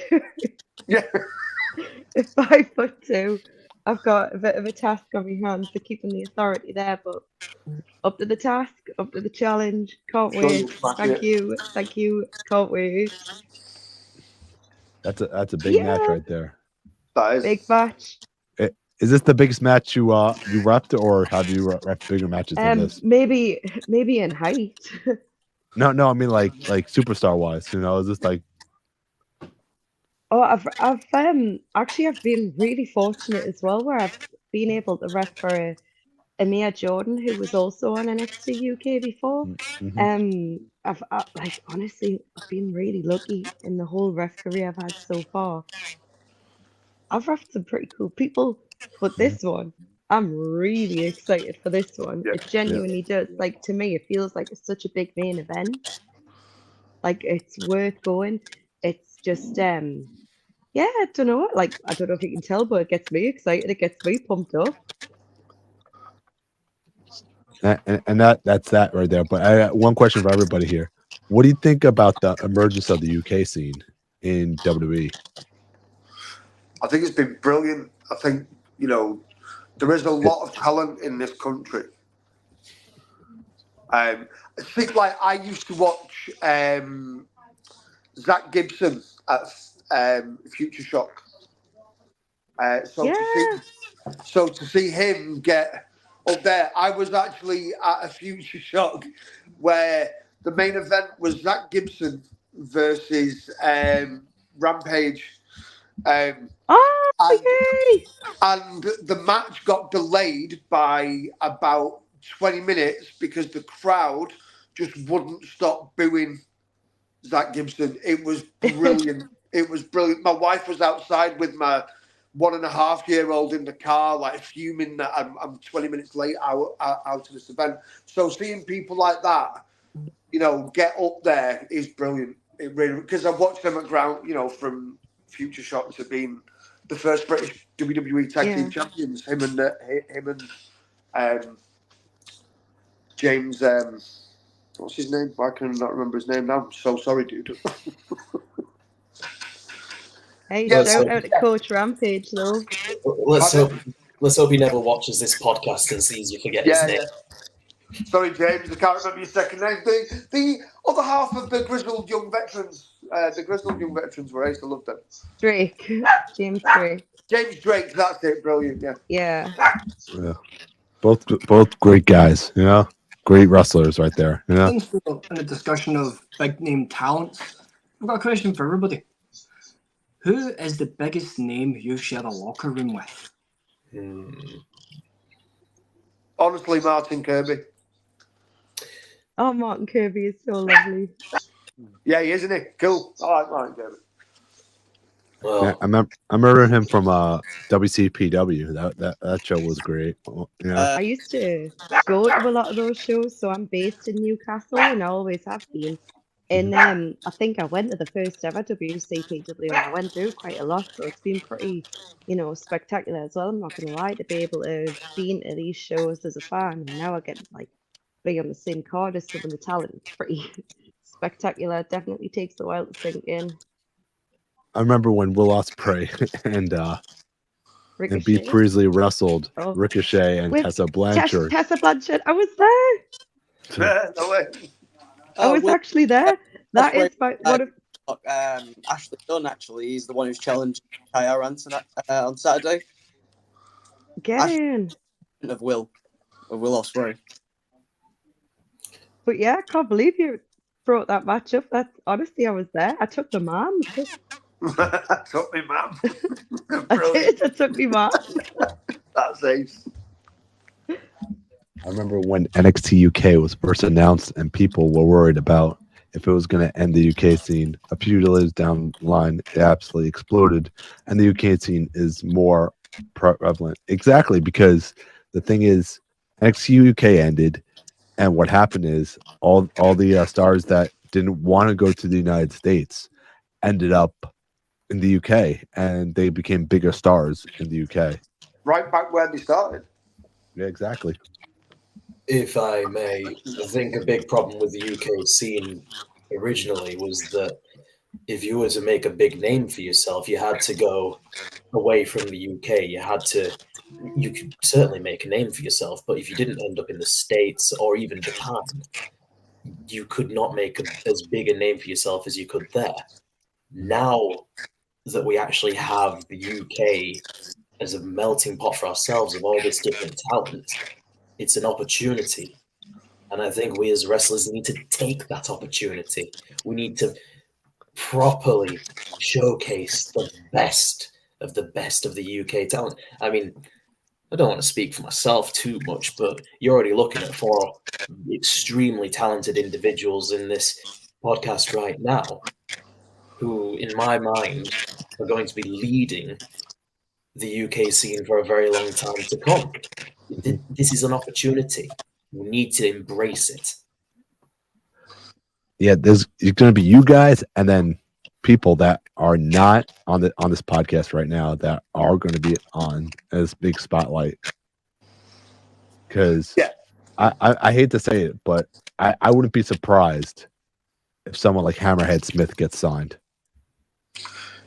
Yeah. At 5'2", I've got a bit of a task on my hands for keeping the authority there, but up to the task, up to the challenge. Can't wait. Thank you, can't wait. That's a big match right there. That is Big match. Is this the biggest match you repped, or have you repped bigger matches than this? Maybe in height. No, I mean like superstar wise. You know, is this like? Oh, I've been really fortunate as well, where I've been able to ref for Amir Jordan, who was also on NXT UK before. Honestly, I've been really lucky in the whole ref career I've had so far. I've reffed some pretty cool people, but this one, I'm really excited for this one. Yeah. It genuinely does. Like, to me, it feels like it's such a big main event. Like, it's worth going. It's just yeah, I don't know. Like, I don't know if you can tell, but it gets me excited. It gets me pumped up. And that's that right there. But I got one question for everybody here. What do you think about the emergence of the UK scene in WWE? I think it's been brilliant. I think, there is a lot of talent in this country. I think, like, I used to watch Zach Gibson at Future Shock. So to see him get up there, I was actually at a Future Shock where the main event was Zach Gibson versus Rampage. And the match got delayed by about 20 minutes because the crowd just wouldn't stop booing Zach Gibson. It was brilliant. It was brilliant. My wife was outside with my 1.5-year-old in the car, like fuming that I'm 20 minutes late out of this event. So seeing people like that, get up there is brilliant. It really, because I've watched them at ground, from Future Shock to being the first British WWE Tag Team Champions. Him and James, what's his name? Why can I not remember his name now? I'm so sorry, dude. Hey, Yeah, shout out to Coach Rampage though. Let's hope he never watches this podcast and sees you forget his name. Sorry, James, I can't remember your second name. The other half of the grizzled young veterans, were I used to love them. Drake, James Drake. James Drake, that's it, brilliant, Yeah. Yeah. Both great guys, you know, great wrestlers right there. You know, Since we're in a discussion of big name talents, I've got a question for everybody. Who is the biggest name you've shared a locker room with? Honestly, Martin Kirby. Oh, Martin Kirby is so lovely. Yeah, he is, isn't he? Cool. I like Martin Kirby. Well, yeah, I remember him from WCPW. That show was great. Yeah, I used to go to a lot of those shows, so I'm based in Newcastle and I always have been. And I think I went to the first ever WCPW and I went through quite a lot, so it's been pretty, spectacular as well. I'm not gonna lie, to be able to be into these shows as a fan and now I get like be on the same card as some of the talent. It's pretty spectacular. It definitely takes a while to sink in. I remember when Will Ospreay and Ricochet. Bea Priestley wrestled Oh. Ricochet and With Tessa Blanchard. Tessa Blanchard. I was there. No way. I was actually there. That is one of Ashley Dunn, actually. He's the one who's challenged Kaya Ranson on Saturday. get in. Of Will Ospreay. But yeah, I can't believe you brought that match up. That honestly, I was there. I took the mom. Took me, man. I did. I took me mom. That's ace. I remember when NXT UK was first announced and people were worried about if it was going to end the UK scene. A few days down the line, it absolutely exploded, and the UK scene is more prevalent. Exactly, because the thing is, NXT UK ended, and what happened is all the stars that didn't want to go to the United States ended up in the UK, and they became bigger stars in the UK. Right back where they started. Yeah, exactly. if I may, I think a big problem with the UK scene originally was that if you were to make a big name for yourself, you had to go away from the UK. You could certainly make a name for yourself, but if you didn't end up in the States or even Japan, you could not make as big a name for yourself as you could there. Now that we actually have the UK as a melting pot for ourselves of all this different talent, it's an opportunity. And I think we as wrestlers need to take that opportunity. We need to properly showcase the best of the UK talent. I mean, I don't want to speak for myself too much, but you're already looking at 4 extremely talented individuals in this podcast right now who, in my mind, are going to be leading the UK scene for a very long time to come. This is an opportunity. We need to embrace it. Yeah, there's going to be you guys, and then people that are not on this podcast right now that are going to be on this big spotlight. Because I hate to say it, but I wouldn't be surprised if someone like Hammerhead Smith gets signed.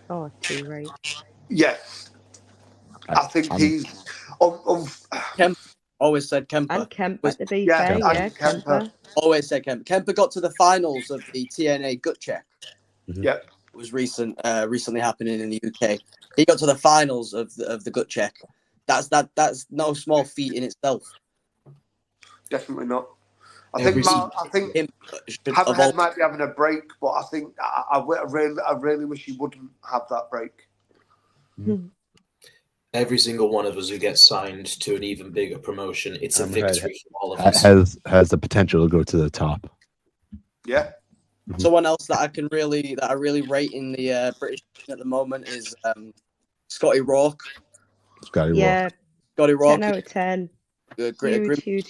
Oh, too right. Yes. I think he's Kemp always said Kemper. And Kemper, to be Yeah, fair, and yeah, Kemper. Kemper. Always said Kemper. Kemper got to the finals of the TNA gut check. Yeah. It was recently happening in the UK. He got to the finals of the gut check. That's no small feat in itself. Definitely not. I Every think Hammerhead might be having a break, but I think I really wish he wouldn't have that break. Every single one of us who gets signed to an even bigger promotion, it's a victory for all of us. Has the potential to go to the top. Yeah. Someone else that I really rate in the British at the moment is Scotty Rourke. Yeah, Scotty Rourke. 10 out of 10. Huge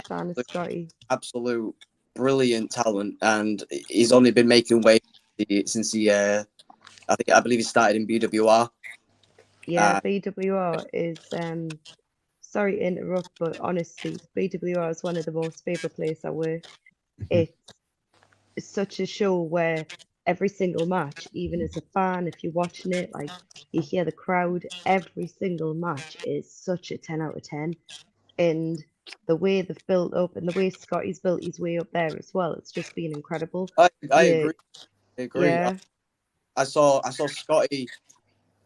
fan of Scotty. Absolute brilliant talent, and he's only been making waves since he. I believe he started in BWR. Yeah, BWR is sorry to interrupt, but honestly, BWR is one of the most favorite places I work. It's such a show where every single match, even as a fan, if you're watching it, like you hear the crowd, every single match is such a 10 out of 10. And the way they've built up and the way Scotty's built his way up there as well, it's just been incredible. I Yeah, agree. I agree. yeah. I saw Scotty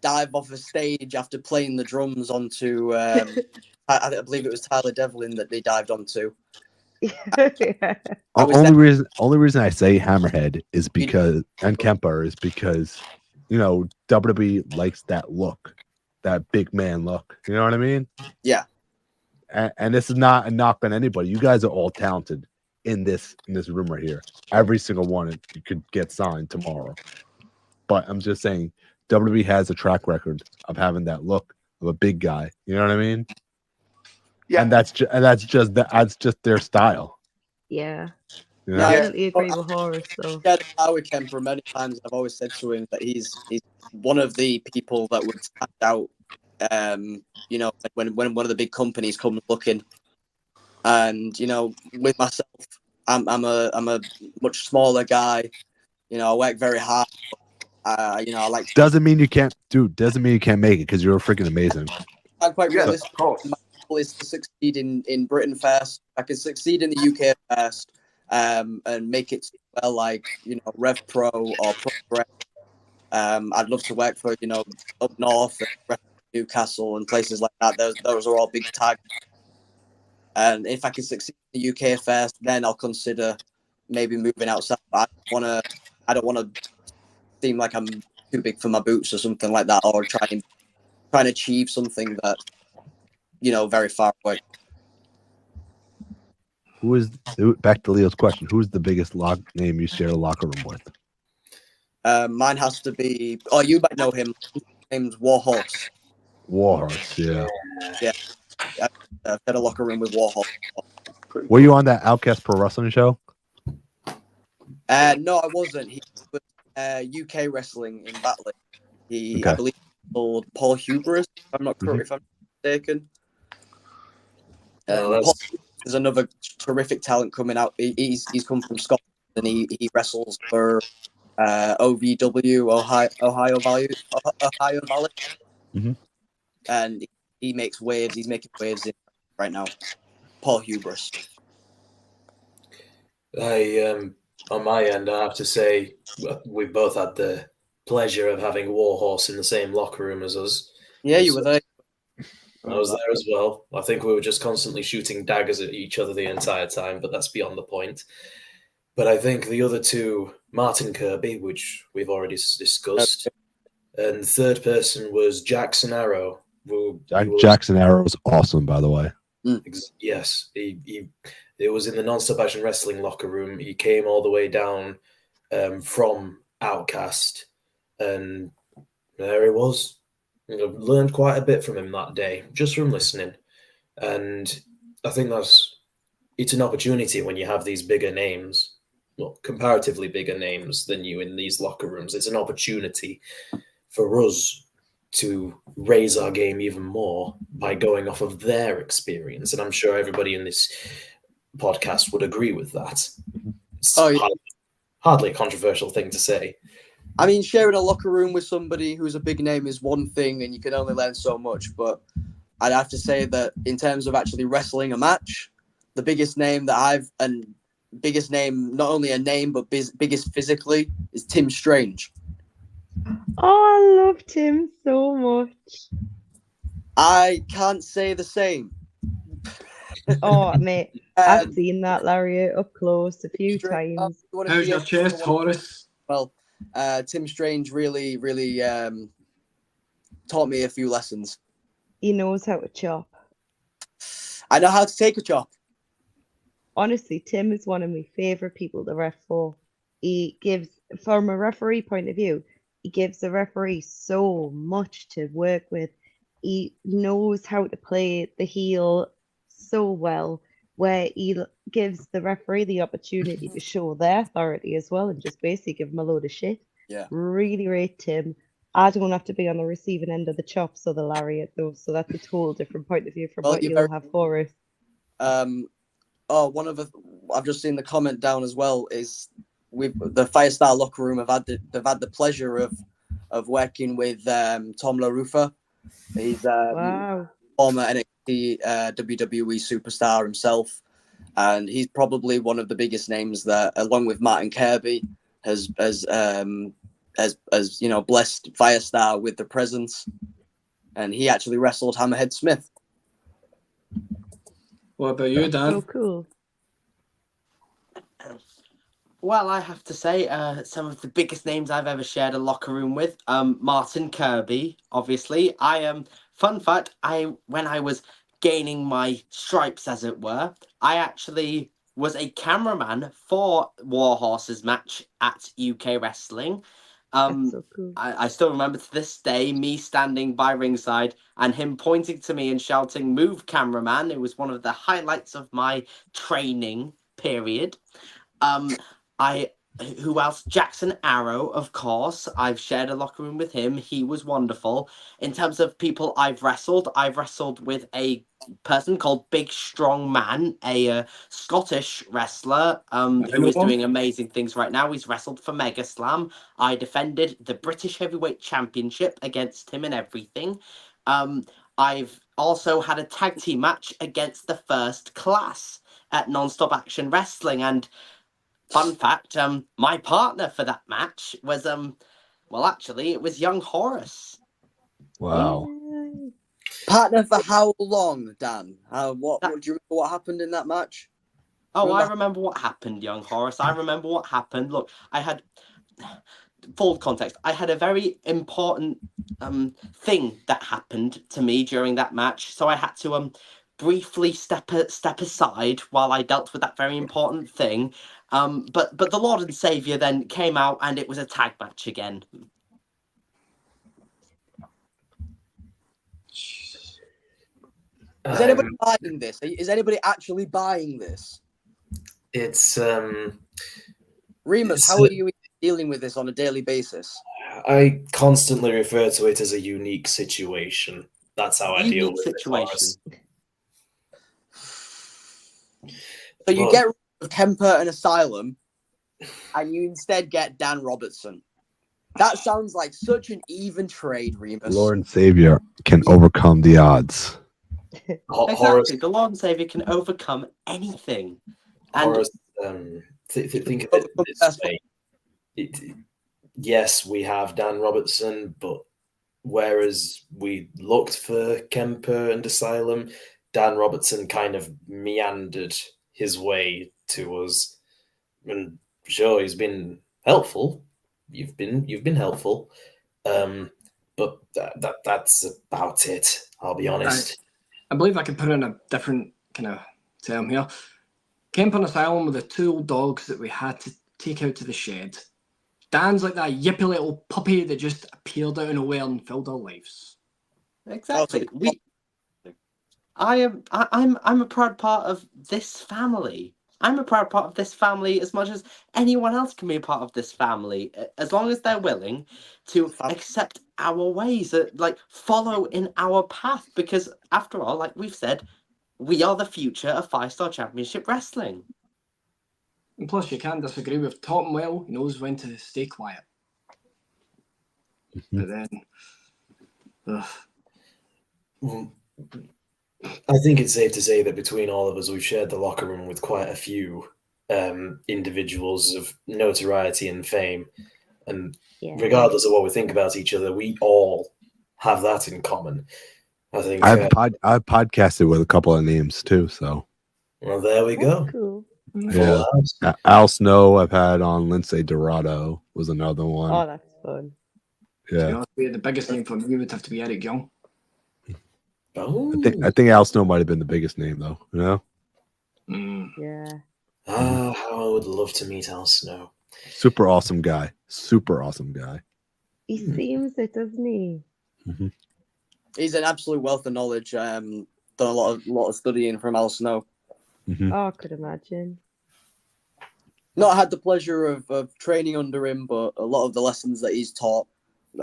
dive off a stage after playing the drums onto I believe it was Tyler Devlin that they dived onto. Yeah. Only reason I say Hammerhead is because and Kemper is because WWE likes that look, that big man look. You know what I mean? Yeah. And this is not a knock on anybody. You guys are all talented in this room right here. Every single one you could get signed tomorrow. But I'm just saying, WWE has a track record of having that look of a big guy. You know what I mean? Yeah. And that's just their style. Yeah. You No, know? I Yeah. totally agree with Horace though. Yeah, with Kemper many times. I've always said to him that he's one of the people that would stand out. When one of the big companies comes looking, and with myself, I'm a much smaller guy. I work very hard. I like. Doesn't mean you can't make it because you're freaking amazing. I'm quite Yeah, realistic. of course. My goal is to succeed in Britain first. I can succeed in the UK first, and make it like Rev Pro or Progress. I'd love to work for up north, Newcastle, and places like that. Those are all big tags. And if I can succeed in the UK first, then I'll consider maybe moving outside. But I don't want to seem like I'm too big for my boots or something like that, or try and achieve something that very far away. Back to Leo's question? Who's the biggest name you share a locker room with? Mine has to be. Oh, you might know him. His name's Warhorse. Warhorse, yeah. Yeah, I've had a locker room with Warhorse. Were you on that Outcast Pro Wrestling show? No, I wasn't. He was UK wrestling in Batley. I believe, called Paul Hubris. If I'm not correct, if I'm mistaken. Paul is another terrific talent coming out. He's come from Scotland and he wrestles for OVW, Ohio Valley, Mm-hmm. and he makes waves. He's making waves right now. Paul Hubris. On my end, I have to say we both had the pleasure of having Warhorse in the same locker room as us. Yeah, you were there. I was there as well. I think we were just constantly shooting daggers at each other the entire time, but that's beyond the point. But I think the other two, Martin Kirby, which we've already discussed, and the third person was Jackson Arrow. Jackson Arrow is awesome, by the way. Yes, he it was in the Non-Stop Action Wrestling locker room. He came all the way down from Outcast, and there he was. I learned quite a bit from him that day, just from listening. And I think it's an opportunity when you have these bigger names, well, comparatively bigger names than you in these locker rooms. It's an opportunity for us to raise our game even more by going off of their experience. And I'm sure everybody in this podcast would agree with that. It's hardly a controversial thing to say. I mean, sharing a locker room with somebody who's a big name is one thing, and you can only learn so much. But I'd have to say that in terms of actually wrestling a match, the biggest name not only a name, but biggest physically, is Tim Strange. Oh, I love Tim so much. I can't say the same. Oh, mate, I've seen that lariat up close a few times. How's your chest, Horace? Well, Tim Strange really, really taught me a few lessons. He knows how to chop. I know how to take a chop. Honestly, Tim is one of my favorite people to ref for. He gives, from a referee point of view, he gives the referee so much to work with. He knows how to play the heel so well, where he gives the referee the opportunity to show their authority as well and just basically give him a load of shit. Yeah. Really rate Tim. I don't have to be on the receiving end of the chops or the lariat, though. So that's a total different point of view from Well, what you're you'll have for us. One of the I've just seen the comment down as well is the Firestar locker room they've had the pleasure of working with Tom LaRufa. He's Wow. former NXT WWE superstar himself, and he's probably one of the biggest names that, along with Martin Kirby, has blessed Firestar with the presence. And he actually wrestled Hammerhead Smith. What about you, Dan? So cool. Well, I have to say, some of the biggest names I've ever shared a locker room with. Martin Kirby, obviously. Fun fact, when I was gaining my stripes, as it were, I actually was a cameraman for Warhorse's match at UK Wrestling. That's so cool. I still remember to this day me standing by ringside and him pointing to me and shouting, "Move, cameraman." It was one of the highlights of my training period. Who else? Jackson Arrow, of course. I've shared a locker room with him. He was wonderful. In terms of people I've wrestled with a person called Big Strong Man, a Scottish wrestler who is doing amazing things right now. He's wrestled for Mega Slam. I defended the British Heavyweight Championship against him and everything. I've also had a tag team match against the First Class at Non-Stop Action Wrestling, and fun fact, my partner for that match was actually it was young Horace. Wow. Yay. Partner for how long, Dan? What do you remember what happened in that match? Oh, I remember what happened, young Horace. I remember what happened. Look, I had full context. I had a very important thing that happened to me during that match, so I had to briefly step aside while I dealt with that very important thing. But the Lord and Savior then came out, and it was a tag match again. Is anybody buying this? Is anybody actually buying this? It's Remus, how are you dealing with this on a daily basis? I constantly refer to it as a unique situation. That's how I deal Unique with situation. it. So you get rid of Kemper and Asylum, and you instead get Dan Robertson. That sounds like such an even trade, Remus. Lord and Savior can overcome the odds. Exactly. The Lord and Savior can overcome anything. Horace, think of it this way. Yes, we have Dan Robertson, but whereas we looked for Kemper and Asylum, Dan Robertson kind of meandered his way to us. And sure, he's been helpful. You've been helpful. But that's about it. I'll be honest. I believe I could put in a different kind of term here. Kemper and Asylum were the two old dogs that we had to take out to the shed. Dan's like that yippy little puppy that just appeared out of nowhere and filled our lives. Exactly. I'm a proud part of this family. I'm a proud part of this family as much as anyone else can be a part of this family, as long as they're willing to accept our ways, follow in our path. Because after all, like we've said, we are the future of 5-star championship wrestling. And plus, you can't disagree with Tom well. He knows when to stay quiet. But then, I think it's safe to say that between all of us, we've shared the locker room with quite a few individuals of notoriety and fame. And regardless of what we think about each other, we all have that in common. I think I've podcasted with a couple of names too. So, well, there we go. Cool. Yeah, Al Snow. I've had on. Lindsay Dorado was another one. Oh, that's fun. Yeah, the biggest name for me would have to be Eric Young. Oh, I think Al Snow might have been the biggest name though. You know? Yeah. How I would love to meet Al Snow. Super awesome guy. Super awesome guy. He seems it, doesn't he? Mm-hmm. He's an absolute wealth of knowledge. Done a lot of studying from Al Snow. Mm-hmm. Oh, I could imagine. Not had the pleasure of training under him, but a lot of the lessons that he's taught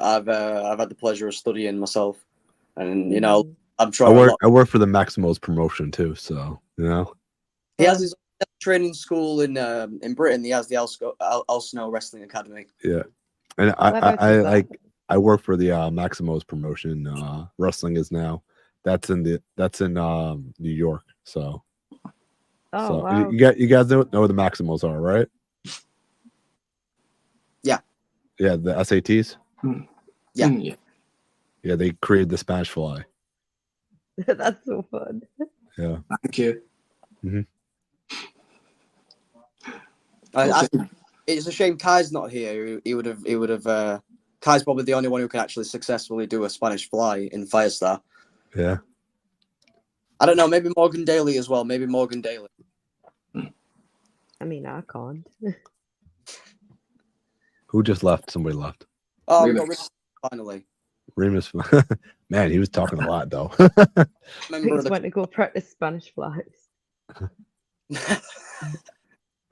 I've had the pleasure of studying myself, and you know, I'm sure I work for the Maximos promotion too, so you know. he has his own training school in Britain. He has the Al Snow Wrestling Academy. Yeah, and I work for the Maximos promotion. Wrestling is now. That's in New York. So. Oh, wow. you guys know where the Maximals are, right? Yeah. Yeah, the SATs. Yeah. Yeah, they created the Spanish Fly. That's so fun. Yeah. Thank you. It's a shame Kai's not here. He would have. Kai's probably the only one who can actually successfully do a Spanish Fly in Firestar. Yeah. I don't know. Maybe Morgan Daly as well. Maybe Morgan Daly. I mean, I can't. Who just left? Somebody left. Oh, we got rid of finally. Remus. Man, he was talking a lot though. I just went to go practice Spanish flies.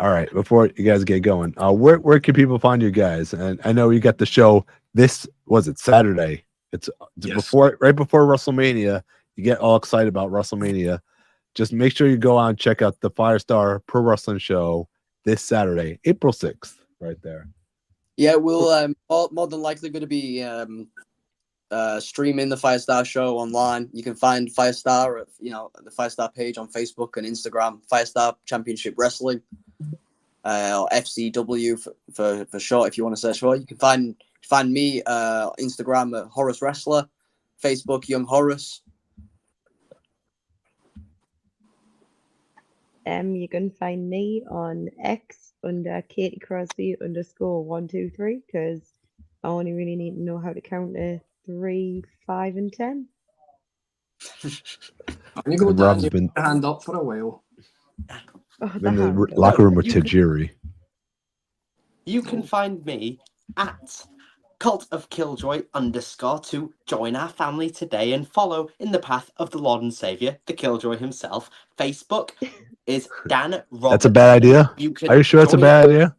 All right, before you guys get going, where can people find you guys? And I know you got the show. This was it Saturday. It's Yes. right before WrestleMania. You get all excited about WrestleMania. Just make sure you go on and check out the Firestar Pro Wrestling Show this Saturday, April 6th, right there. Yeah, we'll more than likely going to be streaming the Firestar show online. You can find Firestar at the Firestar page on Facebook and Instagram. Firestar Championship Wrestling, or FCW for short. If you want to search for it, you can find me Instagram at Horace Wrestler, Facebook Young Horace. You can find me on X under Katie Crosby _123 because I only really need to know how to count to 3, 5, and 10. You go down, Rob's you've been your hand up for a while. Oh, in the locker room with Tajiri. You can find me at Cult of Killjoy _ to join our family today and follow in the path of the Lord and Savior, the Killjoy himself. Facebook is Dan Robertson. That's a bad idea. Are you sure it's a bad idea?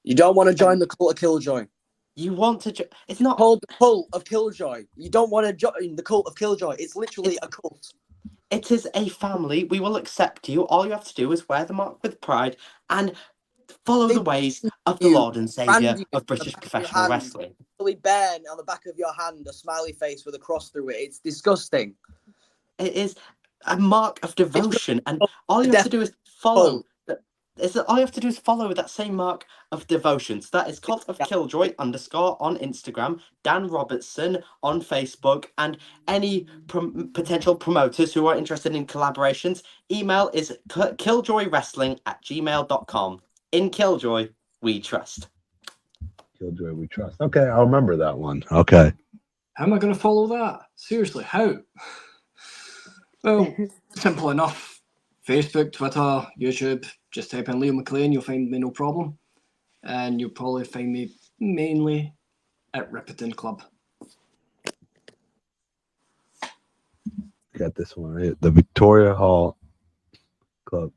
You don't want to join the Cult of Killjoy. You want to it's not called the Cult of Killjoy. You don't want to join the Cult of Killjoy. It's literally a cult. It is a family. We will accept you. All you have to do is wear the mark with pride and follow the ways of the Lord and Savior of British professional wrestling. Ben on the back of your hand, a smiley face with a cross through it. It's disgusting. It is a mark of devotion, and all you have to do is follow. All you have to do is follow that same mark of devotion. So that is Cult of Killjoy _ on Instagram, Dan Robertson on Facebook, and any potential promoters who are interested in collaborations, email is killjoywrestling@gmail.com. In Killjoy, we trust. Killjoy, we trust. Okay, I'll remember that one. Okay. How am I going to follow that? Seriously, how? Well, simple enough. Facebook, Twitter, YouTube. Just type in Leo McLean, you'll find me no problem. And you'll probably find me mainly at Ripperton Club. Got this one right. The Victoria Hall Club.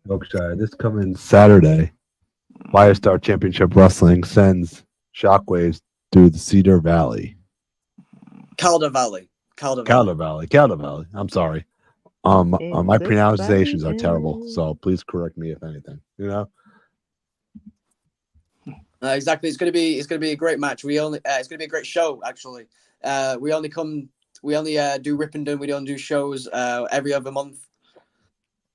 Yorkshire. This coming Saturday. Firestar Championship Wrestling sends shockwaves through the Cedar Valley. Calder Valley. Calder Valley. I'm sorry. My pronunciations are terrible, so please correct me if anything. You know. Exactly. It's gonna be a great match. It's gonna be a great show. Actually, we only do Ripondon. We don't do shows every other month.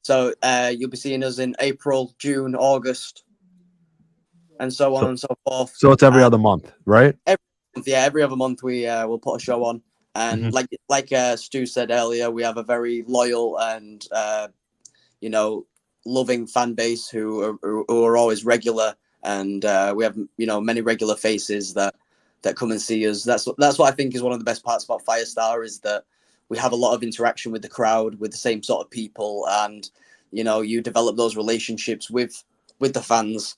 So you'll be seeing us in April, June, August, and so on and so forth. So it's every other month, right? Every other month we will put a show on. And like Stu said earlier, we have a very loyal and loving fan base who are always regular, and we have many regular faces that come and see us. That's what I think is one of the best parts about Firestar, is that we have a lot of interaction with the crowd, with the same sort of people, and you develop those relationships with the fans,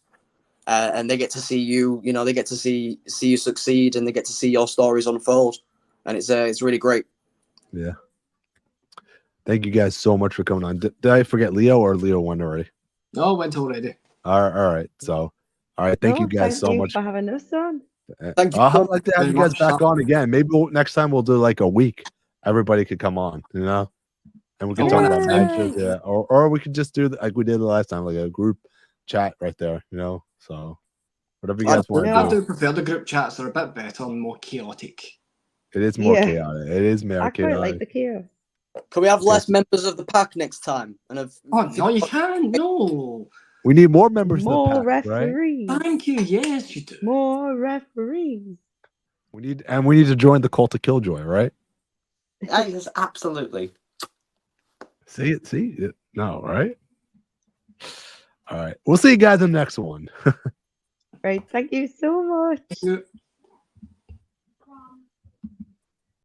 and they get to see you. They get to see you succeed, and they get to see your stories unfold. And it's really great. Yeah. Thank you guys so much for coming on. Did I forget Leo, or Leo went already? No, went already. All right. So, All right, thank No, you guys so thank much. you for having us on. Thank you I'll so like to have very you guys much, back sir. on again. Maybe next time we'll do like a week. Everybody could come on, you know, and we can Oh, talk about 100%. matches. Yeah, or we could just do like we did the last time, like a group chat right there, you know. So whatever you guys want to I do. do prefer the group chats. They're a bit better and more chaotic. It is more Yeah. chaotic. It is more I quite chaotic. like the chaos. Can we have Okay. less members of the pack next time? And of Oh, no, you can't. No. We need more members of the More pack, right? referees. Thank you. Yes, you do. More referees. We need to join the cult of Killjoy, right? Yes, absolutely. See it. No, right? All right. We'll see you guys in the next one. Right. Thank you so much. You-